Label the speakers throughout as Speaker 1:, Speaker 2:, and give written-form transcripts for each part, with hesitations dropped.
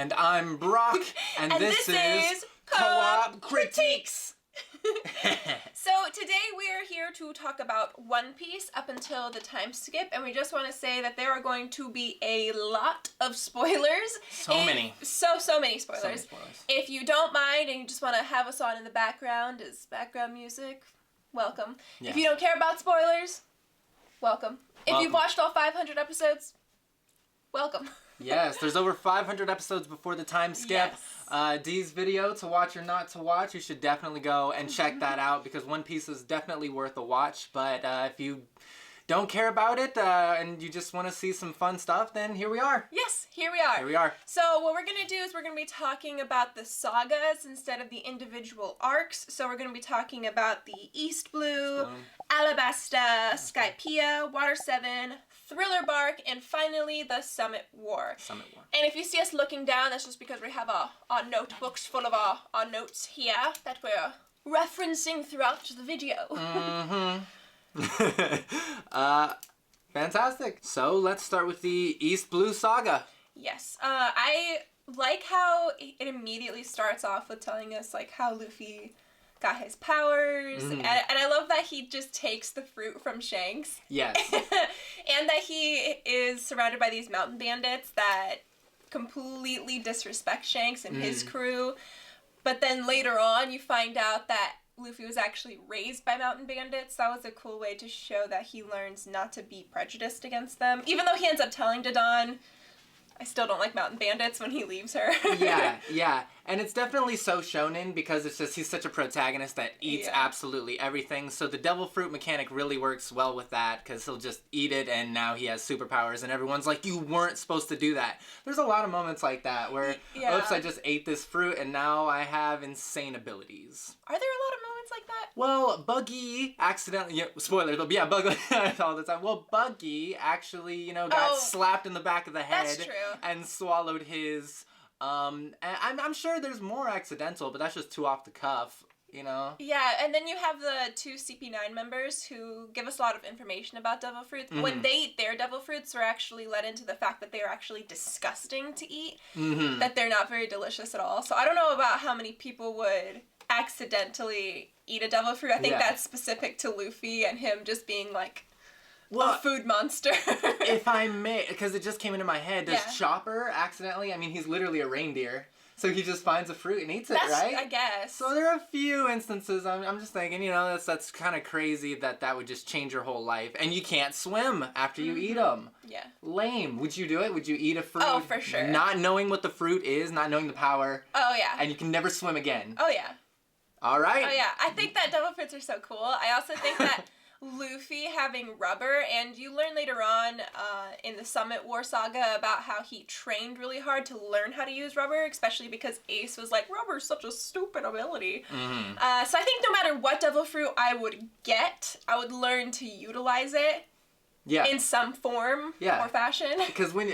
Speaker 1: And I'm Brock, and this is Co-op Critiques!
Speaker 2: So today we are here to talk about One Piece up until the time skip, and we just want to say that there are going to be a lot of spoilers.
Speaker 1: So many.
Speaker 2: So many spoilers. If you don't mind and you just want to have us on in the background as background music, welcome.
Speaker 1: Yeah.
Speaker 2: If you don't care about spoilers, welcome. If you've watched all 500 episodes, welcome.
Speaker 1: Yes, there's over 500 episodes before the time skip.
Speaker 2: Yes.
Speaker 1: Dee's video, To Watch or Not to Watch, you should definitely go and check that out because One Piece is definitely worth a watch. But if you don't care about it and you just want to see some fun stuff, then here we are.
Speaker 2: Yes, here we are.
Speaker 1: Here we are.
Speaker 2: So what we're going to do is we're going to be talking about the sagas instead of the individual arcs. So we're going to be talking about the East Blue, Alabasta, Skypiea, Water 7, Thriller Bark, and finally the Summit War.
Speaker 1: Summit War.
Speaker 2: And if you see us looking down, that's just because we have our notebooks full of our notes here that we're referencing throughout the video.
Speaker 1: Fantastic. So let's start with the East Blue Saga.
Speaker 2: Yes. I like how it immediately starts off with telling us like how Luffy got his powers, and I love that he just takes the fruit from Shanks.
Speaker 1: Yes.
Speaker 2: And that he is surrounded by these mountain bandits that completely disrespect Shanks and his crew. But then later on, you find out that Luffy was actually raised by mountain bandits. That was a cool way to show that he learns not to be prejudiced against them. Even though he ends up telling Dodon, I still don't like mountain bandits when he leaves her.
Speaker 1: Yeah. And it's definitely so shonen because it's just he's such a protagonist that eats absolutely everything. So the devil fruit mechanic really works well with that because he'll just eat it and now he has superpowers and everyone's like, you weren't supposed to do that. There's a lot of moments like that where, oops, I just ate this fruit and now I have insane abilities.
Speaker 2: Are there a lot of moments like that?
Speaker 1: Well, Buggy accidentally, spoilers, but yeah, Buggy all the time. Well, Buggy actually, got slapped in the back of the head.
Speaker 2: That's true.
Speaker 1: And swallowed his, and I'm sure there's more accidental, but that's just too off the cuff,
Speaker 2: Yeah, and then you have the two CP9 members who give us a lot of information about devil fruits. When they eat their devil fruits, we're actually led into the fact that they are actually disgusting to eat, that they're not very delicious at all. So I don't know about how many people would accidentally eat a devil fruit. I think that's specific to Luffy and him just being like, a food monster.
Speaker 1: If I may, because it just came into my head, does Chopper accidentally, he's literally a reindeer, so he just finds a fruit and eats it, right?
Speaker 2: I guess.
Speaker 1: So there are a few instances, I'm just thinking, that's kind of crazy that would just change your whole life. And you can't swim after you eat them.
Speaker 2: Yeah.
Speaker 1: Lame. Would you do it? Would you eat a fruit?
Speaker 2: Oh, for sure.
Speaker 1: Not knowing what the fruit is, not knowing the power.
Speaker 2: Oh, yeah.
Speaker 1: And you can never swim again.
Speaker 2: Oh, yeah.
Speaker 1: All right.
Speaker 2: Oh, yeah. I think that devil fruits are so cool. I also think that Luffy having rubber, and you learn later on in the Summit War Saga about how he trained really hard to learn how to use rubber, especially because Ace was like, rubber's such a stupid ability. So I think no matter what devil fruit I would get, I would learn to utilize it.
Speaker 1: Yeah.
Speaker 2: In some form or fashion.
Speaker 1: Because when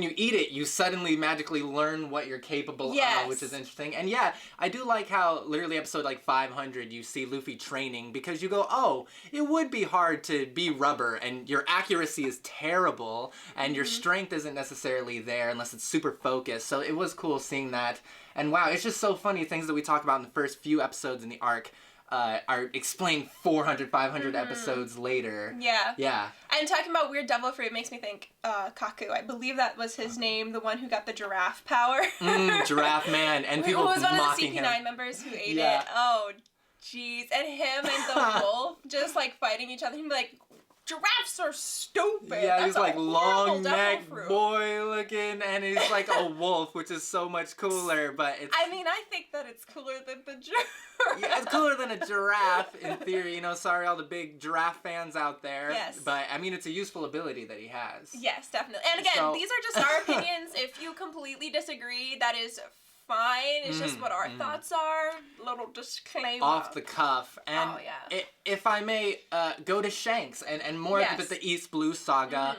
Speaker 1: you eat it, you suddenly magically learn what you're capable of, which is interesting. And yeah, I do like how literally episode 500 you see Luffy training because you go, oh, it would be hard to be rubber and your accuracy is terrible and your strength isn't necessarily there unless it's super focused. So it was cool seeing that. And wow, it's just so funny, things that we talked about in the first few episodes in the arc are explained 400, 500 episodes later.
Speaker 2: Yeah.
Speaker 1: Yeah.
Speaker 2: And talking about weird devil fruit makes me think Kaku. I believe that was his name, the one who got the giraffe power.
Speaker 1: Giraffe man. And people mocking him.
Speaker 2: Who was one of the CP9 members who ate it. Oh, jeez. And him and the wolf just like fighting each other. He'd be like, giraffes are stupid.
Speaker 1: Yeah,
Speaker 2: That's
Speaker 1: he's like long neck
Speaker 2: fruit.
Speaker 1: boy looking, and he's like a wolf, which is so much cooler. But it's.
Speaker 2: I think that it's cooler than the giraffe.
Speaker 1: Yeah, it's cooler than a giraffe in theory. Sorry, all the big giraffe fans out there.
Speaker 2: Yes.
Speaker 1: But it's a useful ability that he has.
Speaker 2: Yes, definitely. And again, these are just our opinions. If you completely disagree, that is fine. It's just what our thoughts are. Little disclaimer.
Speaker 1: Off the cuff. And if I may go to Shanks and more of the East Blue Saga.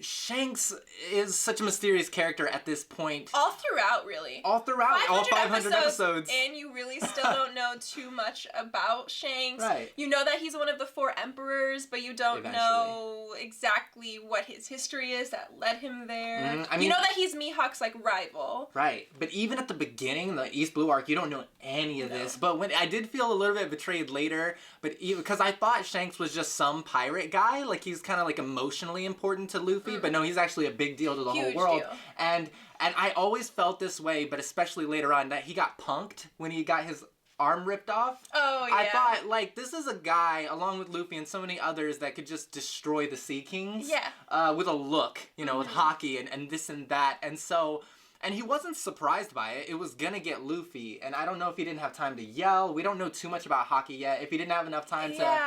Speaker 1: Shanks is such a mysterious character at this point.
Speaker 2: All throughout, really.
Speaker 1: All 500 episodes.
Speaker 2: And you really still don't know too much about Shanks.
Speaker 1: Right.
Speaker 2: You know that he's one of the 4 emperors, but you don't know exactly what his history is that led him there. I mean, you know that he's Mihawk's, like, rival.
Speaker 1: Right. But even at the beginning, the East Blue arc, you don't know any of this. But when I did feel a little bit betrayed later, but because I thought Shanks was just some pirate guy, like he's kind of like emotionally important to Luffy, but no, he's actually a big deal to the whole world.
Speaker 2: Deal.
Speaker 1: And I always felt this way, but especially later on, that he got punked when he got his arm ripped off.
Speaker 2: Oh, yeah.
Speaker 1: I thought, like, this is a guy, along with Luffy and so many others, that could just destroy the Sea Kings.
Speaker 2: Yeah.
Speaker 1: With a look, you know, with hockey and this and that. And so... And he wasn't surprised by it. It was gonna get Luffy. And I don't know if he didn't have time to yell. We don't know too much about hockey yet. If he didn't have enough time to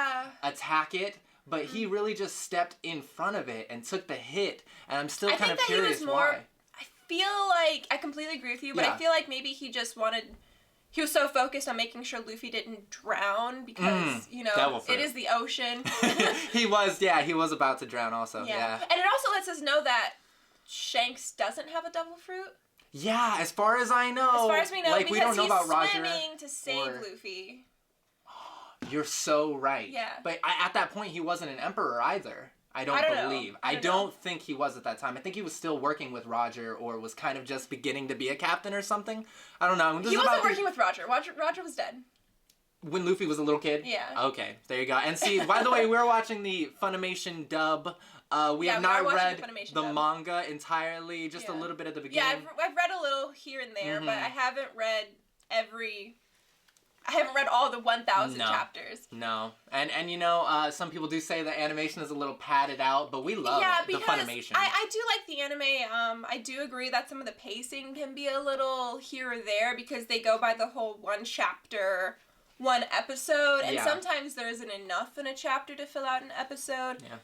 Speaker 1: attack it. But he really just stepped in front of it and took the hit. And I'm still kind of curious why.
Speaker 2: I feel like, I completely agree with you, but I feel like maybe he just wanted... He was so focused on making sure Luffy didn't drown because, you know, it is the ocean.
Speaker 1: He was about to drown also. Yeah.
Speaker 2: And it also lets us know that Shanks doesn't have a devil fruit.
Speaker 1: Yeah, as far as I know.
Speaker 2: As far as we know,
Speaker 1: like,
Speaker 2: because
Speaker 1: we don't know about Roger.
Speaker 2: He's swimming to save Luffy.
Speaker 1: You're so right.
Speaker 2: Yeah.
Speaker 1: But at that point, he wasn't an emperor either. I don't believe. I don't think he was at that time. I think he was still working with Roger, or was kind of just beginning to be a captain or something. I don't know.
Speaker 2: He wasn't working with Roger. Roger was dead.
Speaker 1: When Luffy was a little kid?
Speaker 2: Yeah.
Speaker 1: Okay, there you go. And see, by the way, we're watching the Funimation dub. We have not read the manga entirely, just a little bit at the beginning.
Speaker 2: Yeah, I've read a little here and there, but I haven't read I haven't read all the 1,000 chapters.
Speaker 1: No. And you know, some people do say the animation is a little padded out, but we love the Funimation.
Speaker 2: I do like the anime. I do agree that some of the pacing can be a little here or there because they go by the whole 1 chapter, 1 episode, and sometimes there isn't enough in a chapter to fill out an episode.
Speaker 1: Yeah.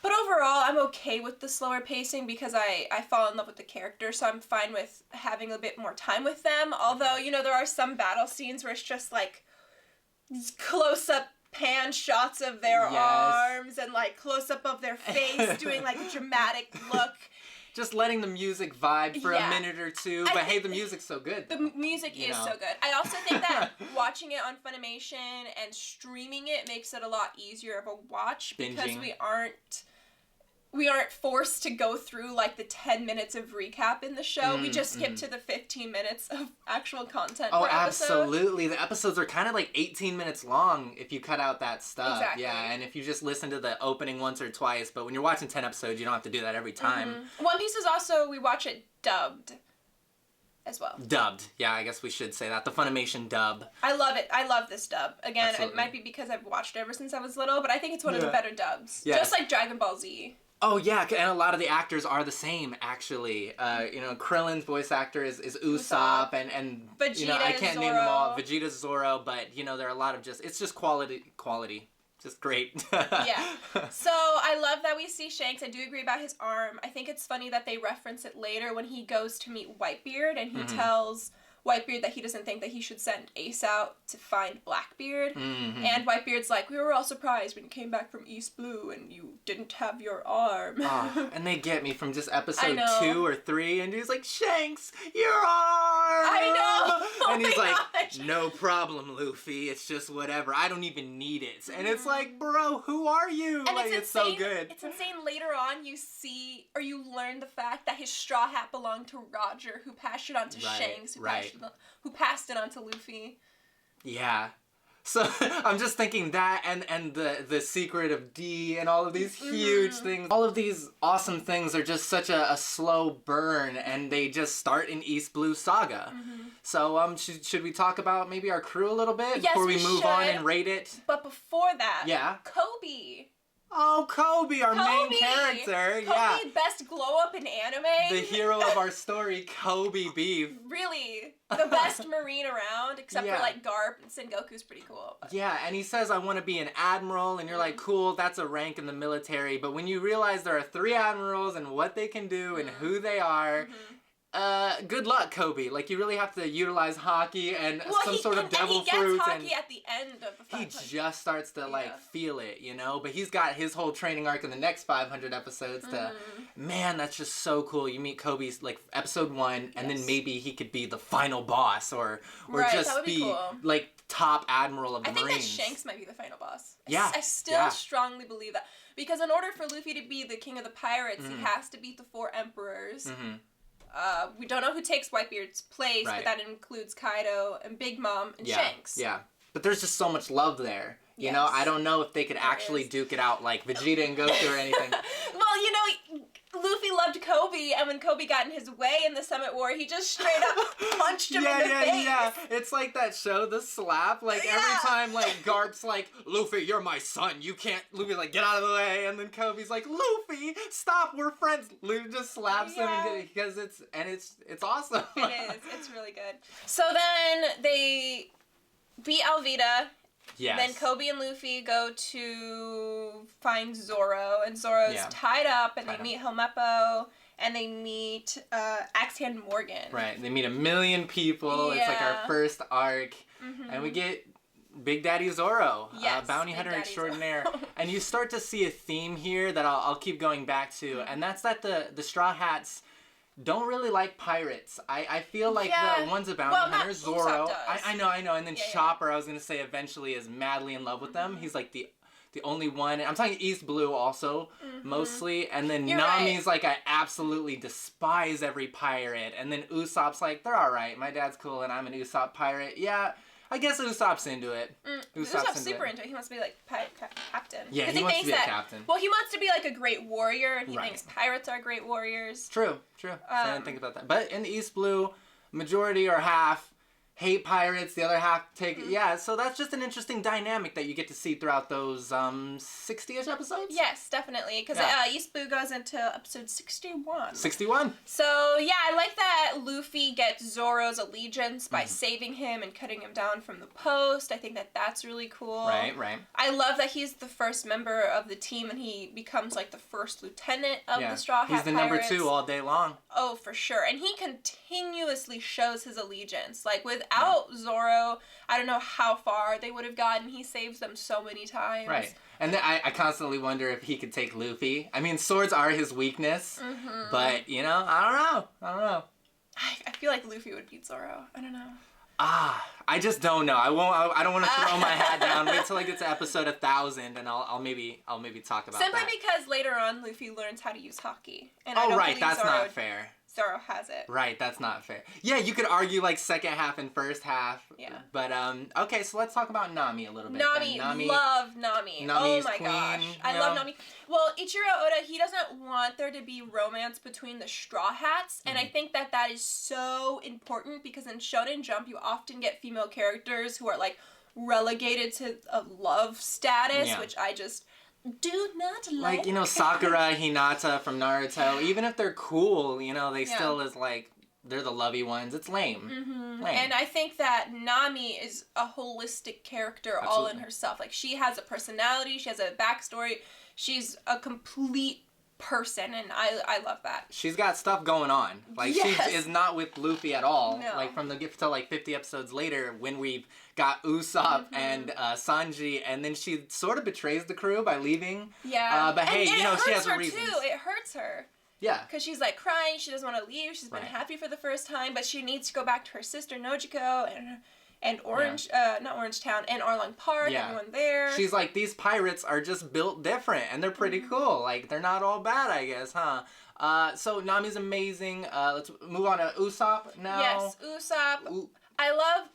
Speaker 2: But overall, I'm okay with the slower pacing because I fall in love with the characters, so I'm fine with having a bit more time with them. Although, you know, there are some battle scenes where it's just, like, close-up pan shots of their arms and, like, close-up of their face doing, like, a dramatic look.
Speaker 1: Just letting the music vibe for a minute or two. But hey, the music's so good.
Speaker 2: The music is so good. I also think that watching it on Funimation and streaming it makes it a lot easier of a watch because we aren't forced to go through, like, the 10 minutes of recap in the show. We just skip to the 15 minutes of actual content per episode.
Speaker 1: Absolutely. The episodes are kind of like 18 minutes long if you cut out that stuff.
Speaker 2: Exactly.
Speaker 1: Yeah, and if you just listen to the opening once or twice, but when you're watching 10 episodes, you don't have to do that every time.
Speaker 2: One Piece is also, we watch it dubbed as well.
Speaker 1: Dubbed. Yeah, I guess we should say that. The Funimation dub.
Speaker 2: I love it. I love this dub. Again, it might be because I've watched it ever since I was little, but I think it's one of the better dubs. Yeah. Just like Dragon Ball Z.
Speaker 1: Oh, yeah, and a lot of the actors are the same, actually. You know, Krillin's voice actor is Usopp, and
Speaker 2: Vegeta,
Speaker 1: you know, I can't
Speaker 2: Zoro.
Speaker 1: name them all. Vegeta, Zoro, but, you know, there are a lot of it's just quality. Just great.
Speaker 2: Yeah. So, I love that we see Shanks. I do agree about his arm. I think it's funny that they reference it later when he goes to meet Whitebeard, and he tells Whitebeard that he doesn't think that he should send Ace out to find Blackbeard. And Whitebeard's like, we were all surprised when you came back from East Blue and you didn't have your arm.
Speaker 1: And they get me from just episode 2 or 3, and he's like, Shanks, your arm!
Speaker 2: I know!
Speaker 1: And he's like, no problem, Luffy, it's just whatever, I don't even need it. And it's like, bro, who are you?
Speaker 2: And
Speaker 1: like, it's so good.
Speaker 2: It's insane. Later on, you see, or you learn the fact that his straw hat belonged to Roger, who passed it on to Shanks, who passed it on to Luffy.
Speaker 1: Yeah. So I'm just thinking that and the secret of D and all of these huge things. All of these awesome things are just such a slow burn, and they just start in East Blue Saga. So should we talk about maybe our crew a little bit before we move on and rate it?
Speaker 2: But before that, Kobe.
Speaker 1: Oh, Kobe, our main character.
Speaker 2: Kobe, best glow up in anime.
Speaker 1: The hero of our story, Kobe Beef.
Speaker 2: Really, the best Marine around, except for like Garp and Sengoku's pretty cool. But.
Speaker 1: Yeah, and he says, I want to be an admiral, and you're like, cool, that's a rank in the military. But when you realize there are 3 admirals and what they can do and who they are, good luck, Kobe. Like, you really have to utilize hockey and some sort of devil fruit.
Speaker 2: And he gets hockey at the end of the 500.
Speaker 1: He just starts to, like, feel it, you know? But he's got his whole training arc in the next 500 episodes to... Man, that's just so cool. You meet Kobe's, like, episode 1, and then maybe he could be the final boss or just be, cool. Like, top admiral of the Marines.
Speaker 2: I think that Shanks might be the final boss.
Speaker 1: Yeah.
Speaker 2: I still strongly believe that. Because in order for Luffy to be the king of the pirates, he has to beat the 4 emperors. We don't know who takes Whitebeard's place, but that includes Kaido and Big Mom and Shanks.
Speaker 1: Yeah, but there's just so much love there. You know, I don't know if they could actually duke it out like Vegeta and Goku or anything.
Speaker 2: Well, you know, Luffy loved Kobe, and when Kobe got in his way in the Summit War, he just straight up punched him in the face. Yeah,
Speaker 1: it's like that show, The Slap. Like, every time, like, Garp's like, Luffy, you're my son. You can't... Luffy's like, get out of the way. And then Kobe's like, Luffy, stop, we're friends. Luffy just slaps him because it's awesome.
Speaker 2: It is. It's really good. So then they beat Alvida.
Speaker 1: Yes.
Speaker 2: Then Kobe and Luffy go to find Zoro, and Zoro's tied up, and they meet Helmeppo, and they meet Axe Hand Morgan.
Speaker 1: Right, they meet 1 million people. It's like our first arc, and we get Big Daddy Zoro, bounty hunter extraordinaire. And you start to see a theme here that I'll keep going back to, and that's that the Straw Hats don't really like pirates. I feel like the one's a bounty hunter, Zoro. I know. And then Chopper, I was going to say, eventually is madly in love with them. He's like the only one. I'm talking East Blue also, mostly. And then Nami's like, I absolutely despise every pirate. And then Usopp's like, they're alright. My dad's cool and I'm an Usopp pirate. Yeah. I guess Usopp's into it.
Speaker 2: Usopp's super into it. He wants to be like captain.
Speaker 1: Yeah, he wants to be a captain.
Speaker 2: Well, he wants to be like a great warrior, and he thinks pirates are great warriors.
Speaker 1: True. I didn't think about that. But in East Blue, majority or half hate pirates, the other half take... Yeah, so that's just an interesting dynamic that you get to see throughout those 60-ish episodes?
Speaker 2: Yes, definitely, because East Blue goes into episode 61.
Speaker 1: 61.
Speaker 2: So, yeah, I like that Luffy gets Zoro's allegiance by saving him and cutting him down from the post. I think that that's really cool.
Speaker 1: Right.
Speaker 2: I love that he's the first member of the team, and he becomes, like, the first lieutenant of the Straw Hat
Speaker 1: He's the
Speaker 2: Pirates.
Speaker 1: number 2 all day long.
Speaker 2: Oh, for sure. And he continuously shows his allegiance. Like, without Zoro, I don't know how far they would have gotten. He saves them so many times.
Speaker 1: Right. And then I constantly wonder if he could take Luffy. I mean, swords are his weakness, but, you know, I don't know.
Speaker 2: I feel like Luffy would beat Zoro. I don't know.
Speaker 1: I just don't know. I don't want to throw my hat down. Wait till I get to episode 1000, and I'll maybe talk about
Speaker 2: Simply
Speaker 1: that.
Speaker 2: because later on Luffy learns how to use hockey, and
Speaker 1: that's not fair.
Speaker 2: Zoro has it.
Speaker 1: Right, that's not fair. Yeah, you could argue like second half and first half.
Speaker 2: Yeah.
Speaker 1: But okay, so let's talk about Nami a little bit.
Speaker 2: Nami, love Nami. Oh my gosh, I love Nami. Well, Eiichiro Oda, he doesn't want there to be romance between the Straw Hats, and I think that is so important because in Shonen Jump you often get female characters who are like relegated to a love status, which I just do not like.
Speaker 1: You know, Sakura, Hinata from Naruto, even if they're cool, you know, they still is like, they're the lovey ones. It's lame. Lame.
Speaker 2: And I think that Nami is a holistic character all in herself. Like, she has a personality, she has a backstory, she's a complete person, and I love that.
Speaker 1: She's got stuff going on. Like, she is not with Luffy at all. No. Like, from the gift to like 50 episodes later, when we've got Usopp and Sanji, and then she sort of betrays the crew by leaving.
Speaker 2: Yeah.
Speaker 1: But hey, you know, she has a reason.
Speaker 2: It hurts her.
Speaker 1: Yeah.
Speaker 2: Because she's like crying, she doesn't want to leave, she's been happy for the first time, but she needs to go back to her sister Nojiko and Orange, not Orange Town, and Arlong Park, everyone there.
Speaker 1: She's like, these pirates are just built different, and they're pretty cool. Like, they're not all bad, I guess, huh? So Nami's amazing. Let's move on to Usopp now.
Speaker 2: Yes, Usopp. I love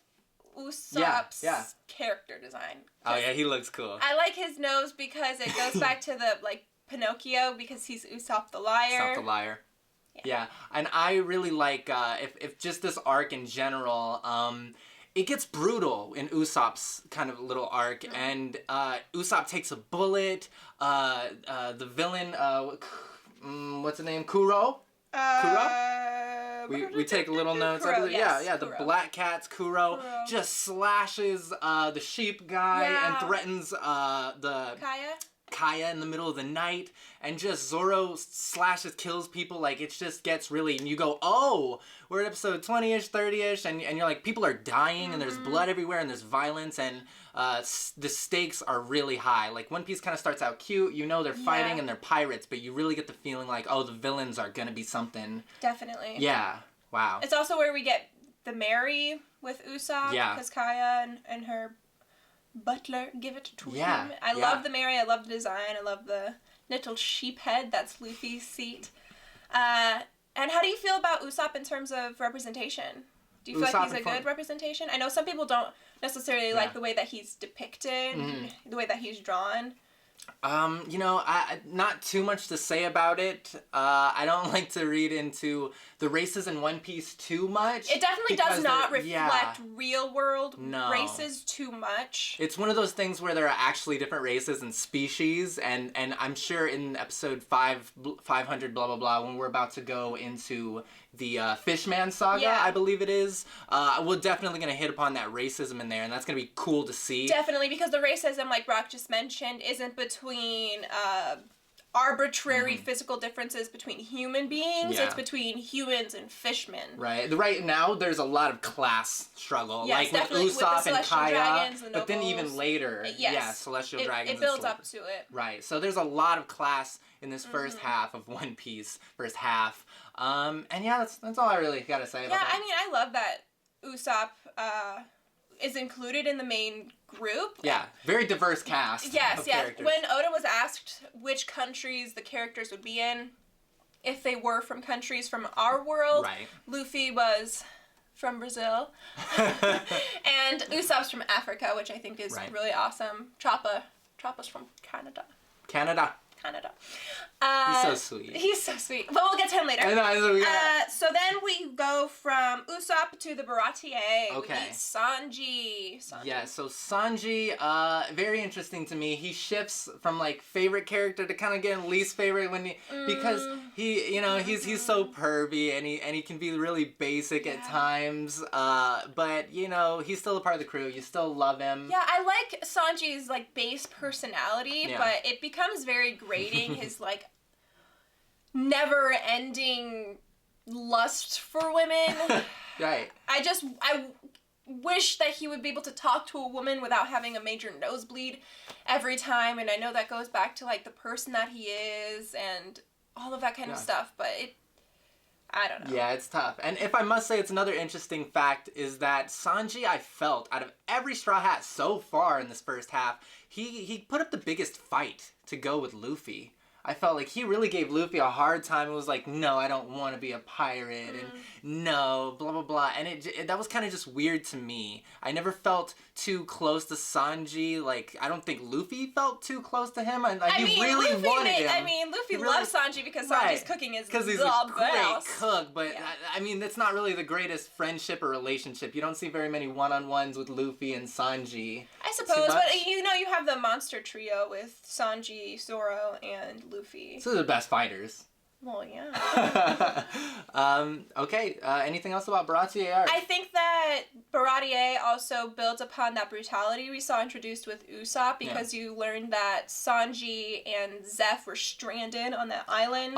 Speaker 2: Usopp's character design.
Speaker 1: Oh yeah, he looks cool.
Speaker 2: I like his nose because it goes back to the, like, Pinocchio, because he's Usopp the liar.
Speaker 1: Usopp the liar. Yeah, and I really like, if just this arc in general, it gets brutal in Usopp's kind of little arc, and Usopp takes a bullet, the villain, what's his name, Kuro? We take little notes.
Speaker 2: Kuro,
Speaker 1: the Black Cat's Kuro just slashes the sheep guy and threatens the...
Speaker 2: Kaya?
Speaker 1: Kaya in the middle of the night, and just Zoro slashes, kills people. Like, it just gets really, and you go, oh, we're at episode 20-ish, 30-ish, and you're like, people are dying, and there's blood everywhere, and there's violence, and the stakes are really high. Like, One Piece kind of starts out cute, you know they're fighting and they're pirates, but you really get the feeling like, oh, the villains are gonna be something.
Speaker 2: Definitely.
Speaker 1: Yeah. Wow.
Speaker 2: It's also where we get the Mary with Usopp, because Kaya and her butler give it to him. I love the Mary, I love the design, I love the little sheep head, that's Luffy's seat. And how do you feel about Usopp in terms of representation? Do you feel like he's a good representation? I know some people don't necessarily like the way that he's depicted, the way that he's drawn.
Speaker 1: You know, not too much to say about it. I don't like to read into the races in One Piece too much.
Speaker 2: It definitely does not reflect real world races too much.
Speaker 1: It's one of those things where there are actually different races and species, and I'm sure in episode 500 blah blah blah, when we're about to go into the Fishman Saga, I believe it is, we're definitely going to hit upon that racism in there, and that's going to be cool to see.
Speaker 2: Definitely, because the racism, like Brock just mentioned, isn't between arbitrary physical differences between human beings. It's between humans and fishmen.
Speaker 1: Right. Right now, there's a lot of class struggle.
Speaker 2: Yes,
Speaker 1: like with Usopp and Kaya, but then
Speaker 2: nobles.
Speaker 1: even later, Celestial Dragons.
Speaker 2: It builds up to it.
Speaker 1: Right. So there's a lot of class in this first half of One Piece, first half. And yeah, that's all I really gotta say about that.
Speaker 2: Yeah, I mean, I love that Usopp is included in the main group.
Speaker 1: Yeah, very diverse cast.
Speaker 2: Yes.
Speaker 1: Characters.
Speaker 2: When Oda was asked which countries the characters would be in, if they were from countries from our world, Luffy was from Brazil, and Usopp's from Africa, which I think is really awesome. Choppa's from Canada.
Speaker 1: Canada. He's so sweet.
Speaker 2: He's so sweet. But we'll get to him later.
Speaker 1: I know.
Speaker 2: So then we go from Usopp to the Baratier. Okay. We meet Sanji.
Speaker 1: Yeah, so Sanji, very interesting to me. He shifts from like favorite character to kind of getting least favorite because he, you know, he's so pervy and he can be really basic at times. But you know, he's still a part of the crew. You still love him.
Speaker 2: Yeah, I like Sanji's like base personality, but it becomes very grating. His like never-ending lust for women.
Speaker 1: Right.
Speaker 2: I wish that he would be able to talk to a woman without having a major nosebleed every time, and I know that goes back to like the person that he is and all of that kind of stuff, but I don't know.
Speaker 1: Yeah, it's tough. And if I must say, it's another interesting fact is that Sanji, I felt, out of every Straw Hat so far in this first half, he put up the biggest fight to go with Luffy. I felt like he really gave Luffy a hard time. It was like, no, I don't want to be a pirate, and no, blah, blah, blah. And that was kind of just weird to me. I never felt too close to Sanji. Like, I don't think Luffy felt too close to him. He really wanted him.
Speaker 2: I mean, Luffy loves Sanji because Sanji's cooking is
Speaker 1: because he's a great cook. But, I mean, that's not really the greatest friendship or relationship. You don't see very many one-on-ones with Luffy and Sanji.
Speaker 2: I suppose, but you know, you have the monster trio with Sanji, Zoro, and Luffy.
Speaker 1: So they're the best fighters.
Speaker 2: Well, yeah.
Speaker 1: Okay, anything else about Baratier arc?
Speaker 2: I think that Baratier also builds upon that brutality we saw introduced with Usopp because you learned that Sanji and Zeph were stranded on that island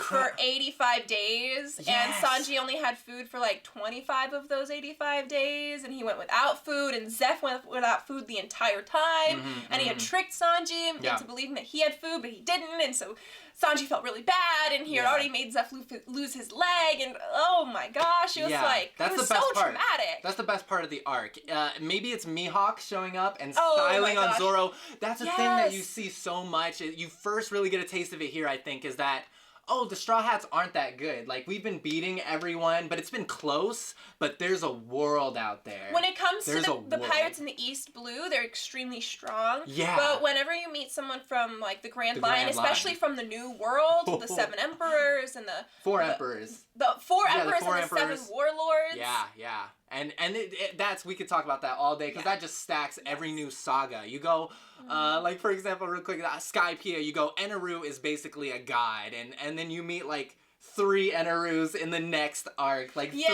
Speaker 2: for 85 days, and Sanji only had food for like 25 of those 85 days, and he went without food, and Zeph went without food the entire time, and he had tricked Sanji into believing that he had food, but he didn't, and so Sanji felt really bad, and he had already made Zeph lose his leg, and oh my gosh, it was like, it was so traumatic.
Speaker 1: That's the best part of the arc. Maybe it's Mihawk showing up and styling on Zoro. That's a thing that you see so much. You first really get a taste of it here, I think, is that, the Straw Hats aren't that good. Like, we've been beating everyone, but it's been close, but there's a world out there.
Speaker 2: When it comes to the pirates in the East Blue, they're extremely strong. Yeah. But whenever you meet someone from, like, the Grand Line, especially from the New World, the Seven Emperors and the...
Speaker 1: Four Emperors.
Speaker 2: The Four Emperors and the Seven Warlords.
Speaker 1: Yeah. And that's, we could talk about that all day, because that just stacks every new saga. You go, like, for example, real quick, Skypiea, you go, Eneru is basically a god, and then you meet, like, 3 Enerus in the next arc, like, 3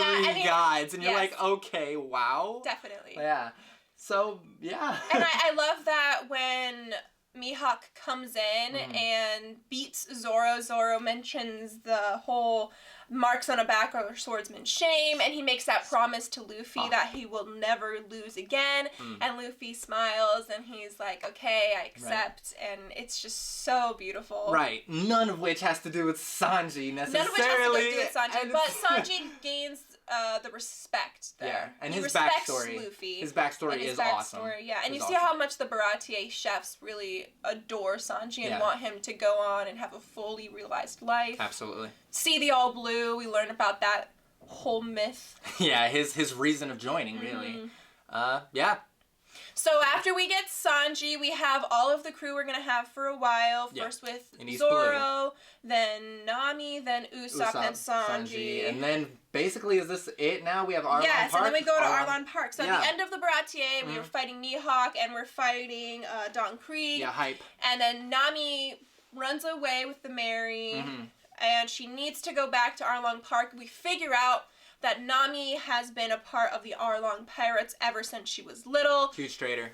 Speaker 1: gods, and you're like, okay, wow.
Speaker 2: Definitely.
Speaker 1: Yeah. So, yeah.
Speaker 2: And I love that when Mihawk comes in and beats Zoro. Zoro mentions the whole marks on a back are swordsman's shame, and he makes that promise to Luffy that he will never lose again. And Luffy smiles, and he's like, okay, I accept, and it's just so beautiful.
Speaker 1: Right. None of which has to do with Sanji, necessarily.
Speaker 2: None of which has to do with Sanji, but Sanji gains the respect there.
Speaker 1: Yeah, and
Speaker 2: he
Speaker 1: his
Speaker 2: respects
Speaker 1: backstory.
Speaker 2: Luffy.
Speaker 1: His backstory is awesome.
Speaker 2: Yeah, and you see how much the Baratier chefs really adore Sanji and want him to go on and have a fully realized life.
Speaker 1: Absolutely.
Speaker 2: See the All Blue, we learn about that whole myth.
Speaker 1: Yeah, his reason of joining, really. Yeah.
Speaker 2: So after we get Sanji, we have all of the crew we're going to have for a while. First with Zoro, then Nami, then Usopp, then Sanji.
Speaker 1: And then basically, is this it now? We have Arlong Park?
Speaker 2: Yes, and then we go to Arlong Park. So at the end of the Baratier, we were fighting Mihawk and we're fighting Don Krieg.
Speaker 1: Yeah, hype.
Speaker 2: And then Nami runs away with the Mary, and she needs to go back to Arlong Park. We figure out that Nami has been a part of the Arlong Pirates ever since she was little.
Speaker 1: Huge traitor.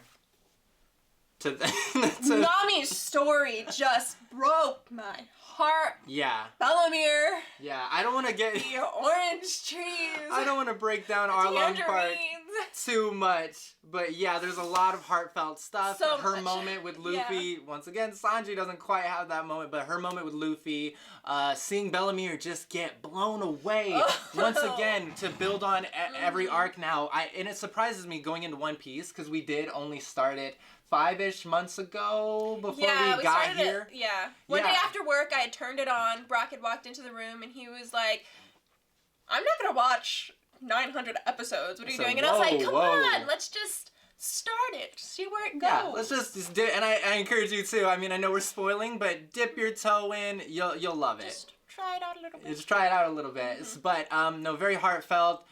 Speaker 2: Nami's story just broke my heart.
Speaker 1: Yeah.
Speaker 2: Bellamere.
Speaker 1: Yeah, I don't want to get...
Speaker 2: The orange trees.
Speaker 1: I don't want to break down Arlong Park too much. But yeah, there's a lot of heartfelt stuff.
Speaker 2: So
Speaker 1: her
Speaker 2: much.
Speaker 1: moment with Luffy, once again, Sanji doesn't quite have that moment, but her moment with Luffy, seeing Bellamere just get blown away once again to build on every arc now. And it surprises me going into One Piece, because we did only start it 5-ish months ago before we got here.
Speaker 2: One day after work, I had turned it on. Brock had walked into the room, and he was like, I'm not going to watch 900 episodes. What are you doing? And I was like, come on, let's just start it. See where it goes.
Speaker 1: Yeah, let's just do it. And I encourage you to. I mean, I know we're spoiling, but dip your toe in. You'll love it.
Speaker 2: Just try it out a little bit.
Speaker 1: Just try it out a little bit. But no, very heartfelt.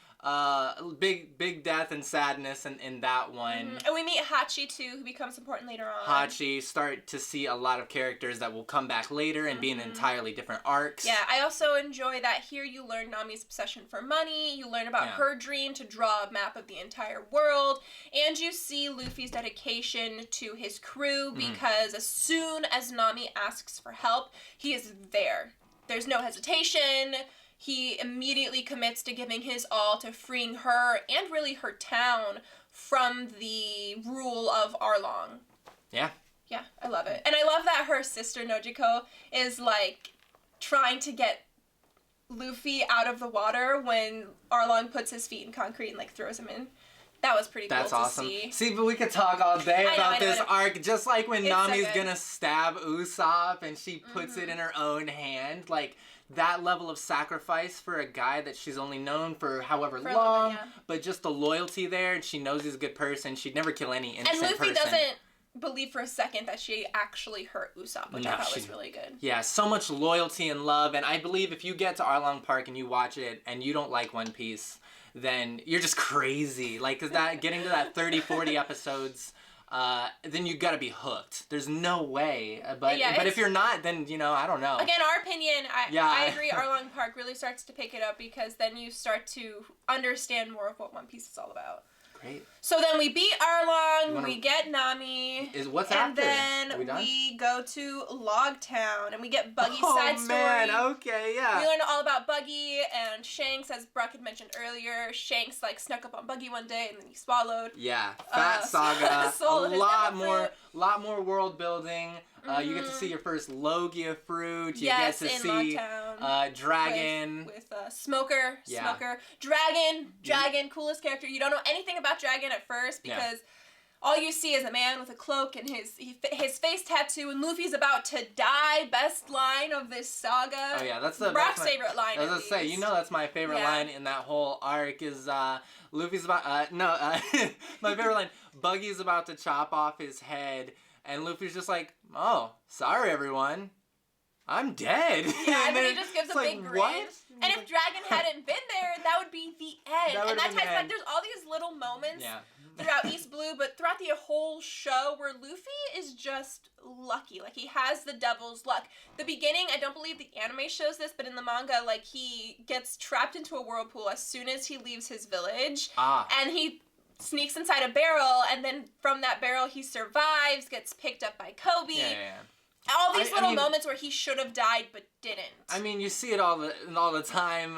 Speaker 1: Big death and sadness in that one.
Speaker 2: And we meet Hachi too, who becomes important later on.
Speaker 1: Hachi, start to see a lot of characters that will come back later and be in entirely different arcs.
Speaker 2: Yeah, I also enjoy that here you learn Nami's obsession for money, you learn about her dream to draw a map of the entire world, and you see Luffy's dedication to his crew because as soon as Nami asks for help, he is there. There's no hesitation. He immediately commits to giving his all to freeing her and really her town from the rule of Arlong.
Speaker 1: Yeah.
Speaker 2: Yeah, I love it. And I love that her sister Nojiko is like trying to get Luffy out of the water when Arlong puts his feet in concrete and like throws him in. That was pretty cool to see.
Speaker 1: See, but we could talk all day about this arc. Just like when Nami's gonna stab Usopp and she puts it in her own hand. Like, that level of sacrifice for a guy that she's only known for however long. But just the loyalty there. And she knows he's a good person. She'd never kill any innocent person.
Speaker 2: And Luffy doesn't believe for a second that she actually hurt Usopp, which I thought was really good. Yeah,
Speaker 1: so much loyalty and love. And I believe if you get to Arlong Park and you watch it and you don't like One Piece, then you're just crazy. Like, cause that getting to that 30, 40 episodes, then you gotta be hooked. There's no way. But if you're not, then, you know, I don't know.
Speaker 2: Again, our opinion, I agree, Arlong Park really starts to pick it up because then you start to understand more of what One Piece is all about.
Speaker 1: Great.
Speaker 2: So then we beat Arlong, we get Nami,
Speaker 1: what's
Speaker 2: and
Speaker 1: after?
Speaker 2: then we go to Log Town, and we get Buggy's side story.
Speaker 1: Oh man, okay, yeah.
Speaker 2: We learn all about Buggy and Shanks, as Brock had mentioned earlier. Shanks like snuck up on Buggy one day, and then he swallowed.
Speaker 1: Yeah, Fat Saga, a lot more world building. You get to see your first Logia fruit. You get to see Dragon.
Speaker 2: With Smoker. Dragon, coolest character. You don't know anything about Dragon at first because all you see is a man with a cloak and his face tattoo, and Luffy's about to die. Best line of this saga.
Speaker 1: Oh yeah, that's
Speaker 2: Brock's favorite line.
Speaker 1: I was gonna say, you know, that's my favorite line in that whole arc is Luffy's about my favorite line. Buggy's about to chop off his head. And Luffy's just like, oh, sorry everyone, I'm dead.
Speaker 2: Yeah, and then he just gives a big grin. What? And if Dragon hadn't been there, that would be the end. And that's why like, there's all these little moments throughout East Blue, but throughout the whole show where Luffy is just lucky. Like, he has the devil's luck. The beginning, I don't believe the anime shows this, but in the manga, like, he gets trapped into a whirlpool as soon as he leaves his village. And he sneaks inside a barrel, and then from that barrel he survives, gets picked up by Kobe.
Speaker 1: Yeah.
Speaker 2: All these moments where he should have died but didn't.
Speaker 1: I mean, you see it all the time.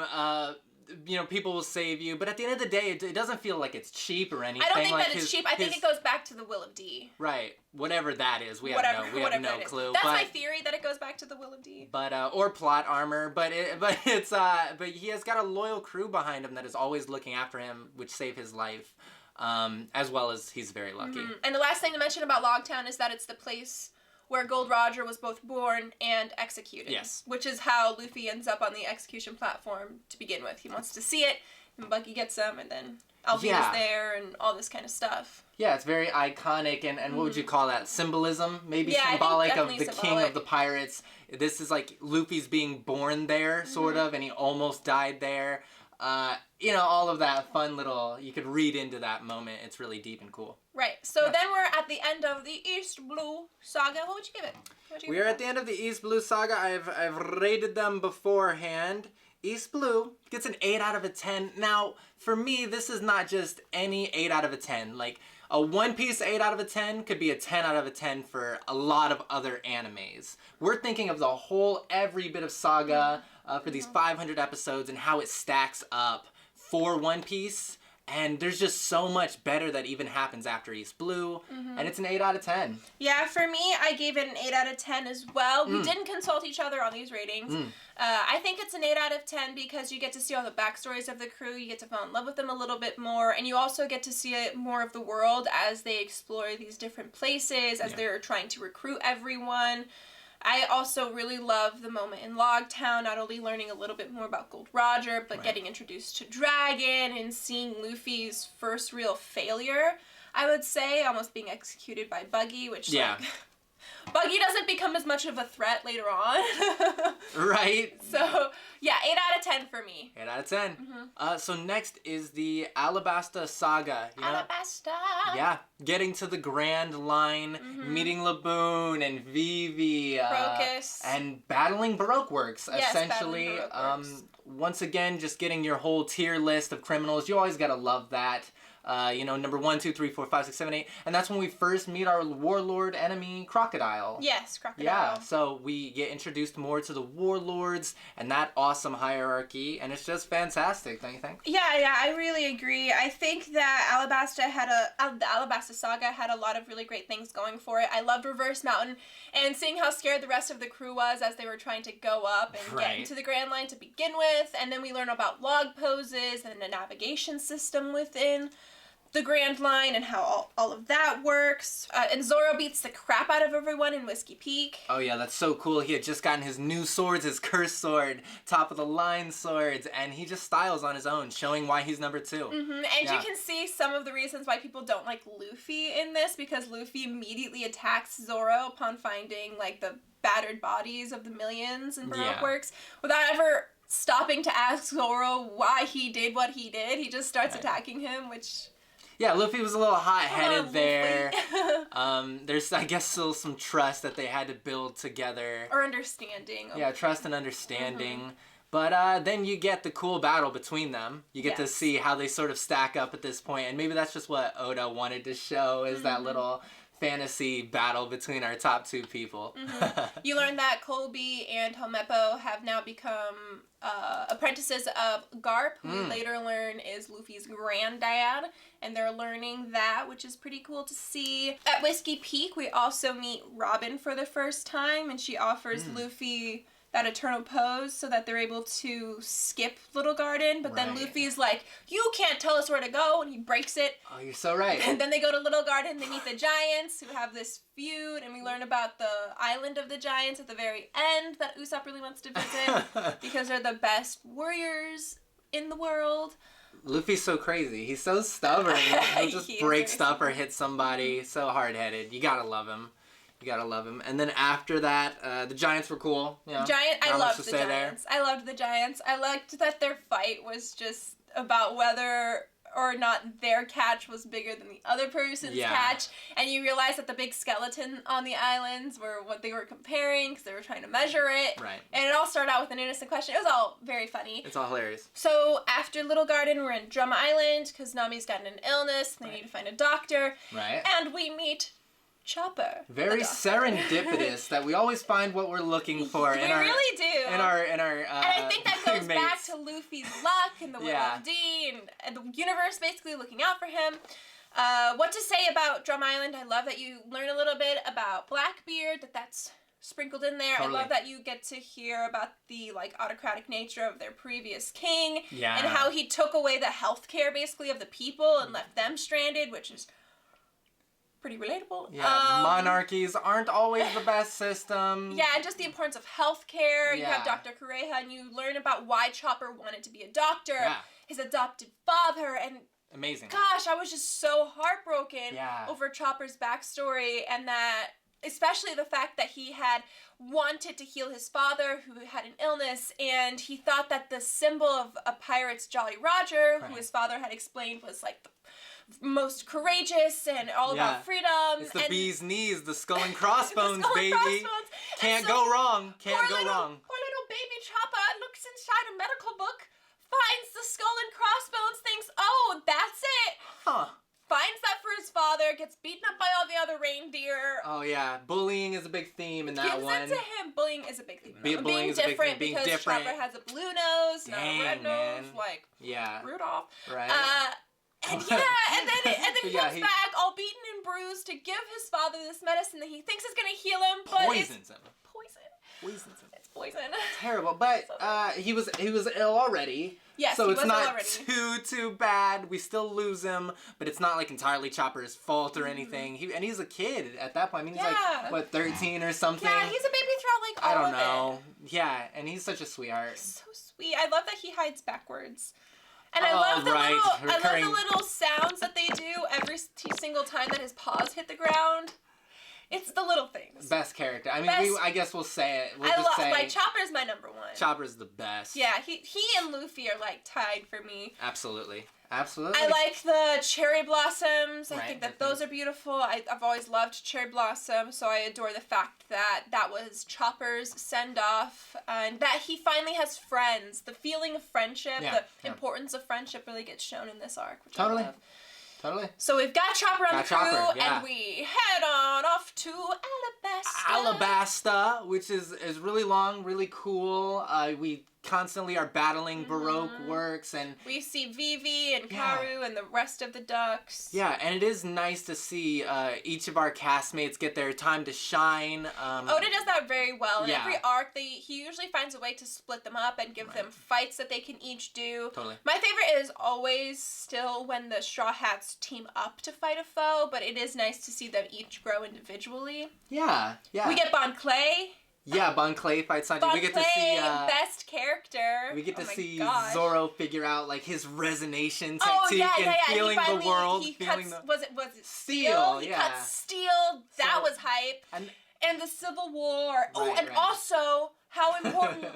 Speaker 1: People will save you, but at the end of the day, it doesn't feel like it's cheap or anything.
Speaker 2: I don't think that it's cheap. I think it goes back to the will of D.
Speaker 1: Right. Whatever that is. We have no clue.
Speaker 2: That's my theory, that it goes back to the will of D.
Speaker 1: But or plot armor, but he has got a loyal crew behind him that is always looking after him, which save his life. As well as he's very lucky.
Speaker 2: Mm-hmm. And the last thing to mention about Logtown is that it's the place where Gold Roger was both born and executed.
Speaker 1: Yes.
Speaker 2: Which is how Luffy ends up on the execution platform to begin with. He wants to see it, and Buggy gets him, and then Alvina's there, and all this kind of stuff.
Speaker 1: Yeah, it's very iconic, and what would you call that? Symbolism? Maybe symbolic of the king of the pirates. This is like Luffy's being born there, sort of, and he almost died there. All of that fun little, you could read into that moment. It's really deep and cool.
Speaker 2: Right. So then we're at the end of the East Blue Saga. What would you give it?
Speaker 1: We're at the end of the East Blue Saga. I've rated them beforehand. East Blue gets an 8 out of 10. Now, for me, this is not just any 8 out of 10. Like, a One Piece 8 out of 10 could be a 10 out of 10 for a lot of other animes. We're thinking of the whole, every bit of saga for these 500 episodes and how it stacks up for One Piece. And there's just so much better that even happens after East Blue. And it's an 8 out of 10.
Speaker 2: Yeah, for me, I gave it an 8 out of 10 as well. We didn't consult each other on these ratings. I think it's an 8 out of 10 because you get to see all the backstories of the crew. You get to fall in love with them a little bit more. And you also get to see more of the world as they explore these different places, as they're trying to recruit everyone. I also really love the moment in Logtown, not only learning a little bit more about Gold Roger, but getting introduced to Dragon and seeing Luffy's first real failure, I would say, almost being executed by Buggy, which, Buggy doesn't become as much of a threat later on.
Speaker 1: Right.
Speaker 2: So, yeah, 8 out of 10 for me.
Speaker 1: 8 out of 10. So next is the Alabasta Saga.
Speaker 2: Alabasta!
Speaker 1: Yeah, getting to the Grand Line, meeting Laboon and Vivi.
Speaker 2: Crocus.
Speaker 1: And battling Baroque Works, essentially.
Speaker 2: Battling Baroque Works.
Speaker 1: Once again, just getting your whole tier list of criminals. You always gotta love that. Number 1, 2, 3, 4, 5, 6, 7, 8. And that's when we first meet our warlord enemy, Crocodile.
Speaker 2: Yes, Crocodile.
Speaker 1: Yeah, so we get introduced more to the warlords and that awesome hierarchy, and it's just fantastic, don't you think?
Speaker 2: Yeah, I really agree. I think that the Alabasta Saga had a lot of really great things going for it. I loved Reverse Mountain, and seeing how scared the rest of the crew was as they were trying to go up and get into the Grand Line to begin with, and then we learn about log poses and the navigation system within the Grand Line and how all of that works. And Zoro beats the crap out of everyone in Whiskey Peak.
Speaker 1: Oh yeah, that's so cool. He had just gotten his new swords, his cursed sword, top of the line swords, and he just styles on his own, showing why he's number 2.
Speaker 2: And you can see some of the reasons why people don't like Luffy in this, because Luffy immediately attacks Zoro upon finding like the battered bodies of the millions in Baroque Works without ever stopping to ask Zoro why he did what he did. He just starts attacking him, which...
Speaker 1: Yeah, Luffy was a little hot-headed there. There's, I guess, still some trust that they had to build together.
Speaker 2: Or understanding.
Speaker 1: Yeah, trust and understanding. But then you get the cool battle between them. You get to see how they sort of stack up at this point. And maybe that's just what Oda wanted to show, is that little fantasy battle between our top 2 people.
Speaker 2: You learn that Colby and Helmeppo have now become apprentices of Garp, who we later learn is Luffy's granddad, and they're learning that, which is pretty cool to see. At Whiskey Peak, we also meet Robin for the first time, and she offers Luffy that eternal pose so that they're able to skip Little Garden, but then Luffy's like, you can't tell us where to go, and he breaks it.
Speaker 1: Oh, you're so right.
Speaker 2: And then they go to Little Garden, they meet the Giants, who have this feud, and we learn about the Island of the Giants at the very end that Usopp really wants to visit, because they're the best warriors in the world.
Speaker 1: Luffy's so crazy. He's so stubborn. He'll just break stuff or hit somebody. So hard-headed. You gotta love him. And then after that, the Giants were cool. I loved the Giants. I loved the Giants. I liked that their fight was just about whether
Speaker 2: or not their catch was bigger than the other person's catch. And you realize that the big skeleton on the islands were what they were comparing because they were trying to measure it.
Speaker 1: Right.
Speaker 2: And it all started out with an innocent question. It was all very funny.
Speaker 1: It's all hilarious.
Speaker 2: So after Little Garden, we're in Drum Island because Nami's gotten an illness. They need to find a doctor.
Speaker 1: Right.
Speaker 2: And we meet Chopper.
Speaker 1: Very serendipitous that we always find what we're looking for.
Speaker 2: We really do.
Speaker 1: In our
Speaker 2: and I think that goes back to Luffy's luck and the will of D and the universe basically looking out for him. What to say about Drum Island? I love that you learn a little bit about Blackbeard, that's sprinkled in there.
Speaker 1: Totally.
Speaker 2: I love that you get to hear about the autocratic nature of their previous king and
Speaker 1: Yeah.
Speaker 2: how he took away the healthcare basically of the people and left them stranded, which is pretty relatable.
Speaker 1: Yeah, monarchies aren't always the best system.
Speaker 2: Yeah, and just the importance of healthcare. You have
Speaker 1: Yeah.
Speaker 2: Dr. Kureha, and you learn about why Chopper wanted to be a doctor,
Speaker 1: Yeah.
Speaker 2: his adopted father, and
Speaker 1: Amazing.
Speaker 2: gosh, I was just so heartbroken
Speaker 1: Yeah.
Speaker 2: over Chopper's backstory, and that, especially the fact that he had wanted to heal his father who had an illness, and he thought that the symbol of a pirate's Jolly Roger, who his father had explained was the most courageous and all about freedom.
Speaker 1: It's the bee's knees, the skull and crossbones,
Speaker 2: the skull and
Speaker 1: baby.
Speaker 2: crossbones.
Speaker 1: Can't go wrong. Can't go
Speaker 2: little,
Speaker 1: wrong.
Speaker 2: Poor little baby Chopper looks inside a medical book, finds the skull and crossbones, thinks, oh, that's it.
Speaker 1: Huh.
Speaker 2: Finds that for his father, gets beaten up by all the other reindeer.
Speaker 1: Oh yeah, bullying is a big theme in that
Speaker 2: Gives
Speaker 1: one.
Speaker 2: it to him. Bullying is a big theme.
Speaker 1: Bullying
Speaker 2: Being
Speaker 1: is a big
Speaker 2: different
Speaker 1: thing. Being
Speaker 2: because
Speaker 1: different.
Speaker 2: Chopper has a blue nose, not a red nose, like Rudolph.
Speaker 1: Right.
Speaker 2: And and then he
Speaker 1: Yeah,
Speaker 2: comes back all beaten and bruised to give his father this medicine that he thinks is gonna heal him, but
Speaker 1: Poisons him.
Speaker 2: Poisons him. It's poison.
Speaker 1: Terrible, but he was ill already.
Speaker 2: Yes,
Speaker 1: so
Speaker 2: he
Speaker 1: it's
Speaker 2: was
Speaker 1: not
Speaker 2: ill already.
Speaker 1: too bad. We still lose him, but it's not entirely Chopper's fault or anything. He's a kid at that point. I mean, he's 13 or something.
Speaker 2: Yeah, he's a baby throughout
Speaker 1: I
Speaker 2: all
Speaker 1: don't
Speaker 2: of
Speaker 1: know.
Speaker 2: it.
Speaker 1: Yeah, and he's such a sweetheart.
Speaker 2: So sweet. I love that he hides backwards. And I love the little sounds that they do every single time that his paws hit the ground. It's the little things.
Speaker 1: Best character. I mean, I guess we'll say it.
Speaker 2: Chopper's my number one.
Speaker 1: Chopper's the best.
Speaker 2: Yeah, he and Luffy are tied for me.
Speaker 1: Absolutely.
Speaker 2: I like the cherry blossoms. I think that those are beautiful. I've always loved cherry blossom, so I adore the fact that was Chopper's send-off, and that he finally has friends. The feeling of friendship, the importance of friendship really gets shown in this arc, which I love.
Speaker 1: Totally.
Speaker 2: So we've got Chopper on the crew, and we head on off to Alabasta.
Speaker 1: Alabasta, which is really long, really cool. We constantly are battling Baroque works, and
Speaker 2: we see Vivi and Karu and the rest of the ducks.
Speaker 1: Yeah, and it is nice to see each of our castmates get their time to shine.
Speaker 2: Oda does that very well. In every arc, he usually finds a way to split them up and give them fights that they can each do.
Speaker 1: Totally.
Speaker 2: My favorite is always still when the Straw Hats team up to fight a foe, but it is nice to see them each grow individually.
Speaker 1: Yeah.
Speaker 2: We get Bon Clay.
Speaker 1: Yeah, Bon Clay fights Sanji.
Speaker 2: Bon
Speaker 1: we get
Speaker 2: Clay,
Speaker 1: to see
Speaker 2: best character.
Speaker 1: We get to see Zoro figure out his resonation technique and feeling the world.
Speaker 2: Was it
Speaker 1: steel?
Speaker 2: He cut steel. That was hype. And the Civil War. Also how important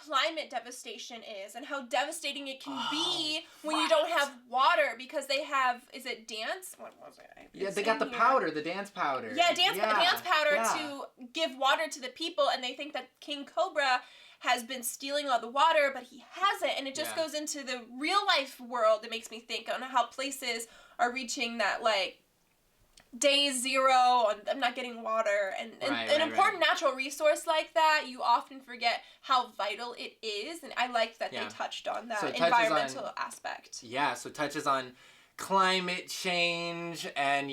Speaker 2: climate devastation is and how devastating it can be when you don't have water because they have, is it dance? What was it?
Speaker 1: They got the powder, the dance powder.
Speaker 2: Yeah, dance powder to give water to the people, and they think that King Cobra has been stealing all the water, but he hasn't, and it just goes into the real life world. It makes me think on how places are reaching that day zero, I'm not getting water, and an important natural resource like that, you often forget how vital it is, and I liked that they touched on that environmental aspect.
Speaker 1: Yeah, so it touches on climate change, and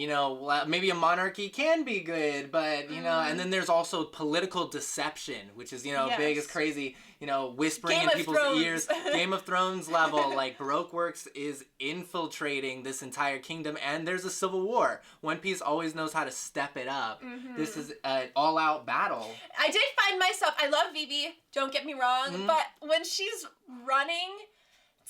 Speaker 1: maybe a monarchy can be good, but and then there's also political deception, which is big as crazy, whispering in people's ears. Game of Thrones level, Baroque Works is infiltrating this entire kingdom, and there's a civil war. One Piece always knows how to step it up. This is an all-out battle.
Speaker 2: I did find myself, I love Vivi, don't get me wrong, but when she's running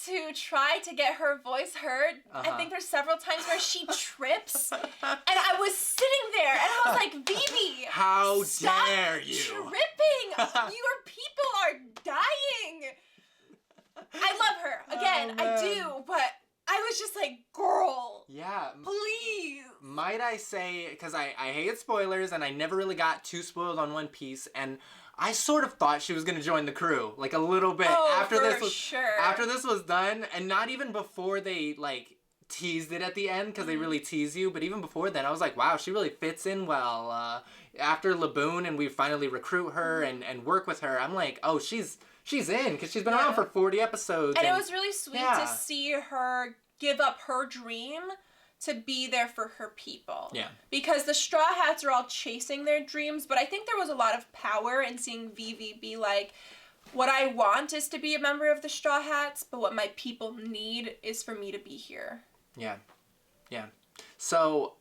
Speaker 2: to try to get her voice heard, I think there's several times where she trips, and I was sitting there, and I was like, Vivi,
Speaker 1: how
Speaker 2: stop
Speaker 1: dare you?
Speaker 2: Tripping! Your people are dying! I love her. Again, I do, but I was just like, girl.
Speaker 1: Yeah.
Speaker 2: Please.
Speaker 1: Might I say, because I hate spoilers, and I never really got too spoiled on One Piece, and I sort of thought she was going to join the crew, like a little bit. After this was done, and not even before they, like, teased it at the end, because they really tease you, but even before then, I was like, wow, she really fits in well. After Laboon, and we finally recruit her and work with her, I'm like, oh, she's in, because she's been around for 40 episodes.
Speaker 2: And it was really sweet to see her give up her dream to be there for her people. Yeah. Because the Straw Hats are all chasing their dreams, but I think there was a lot of power in seeing Vivi be like, what I want is to be a member of the Straw Hats, but what my people need is for me to be here. Yeah. Yeah. So,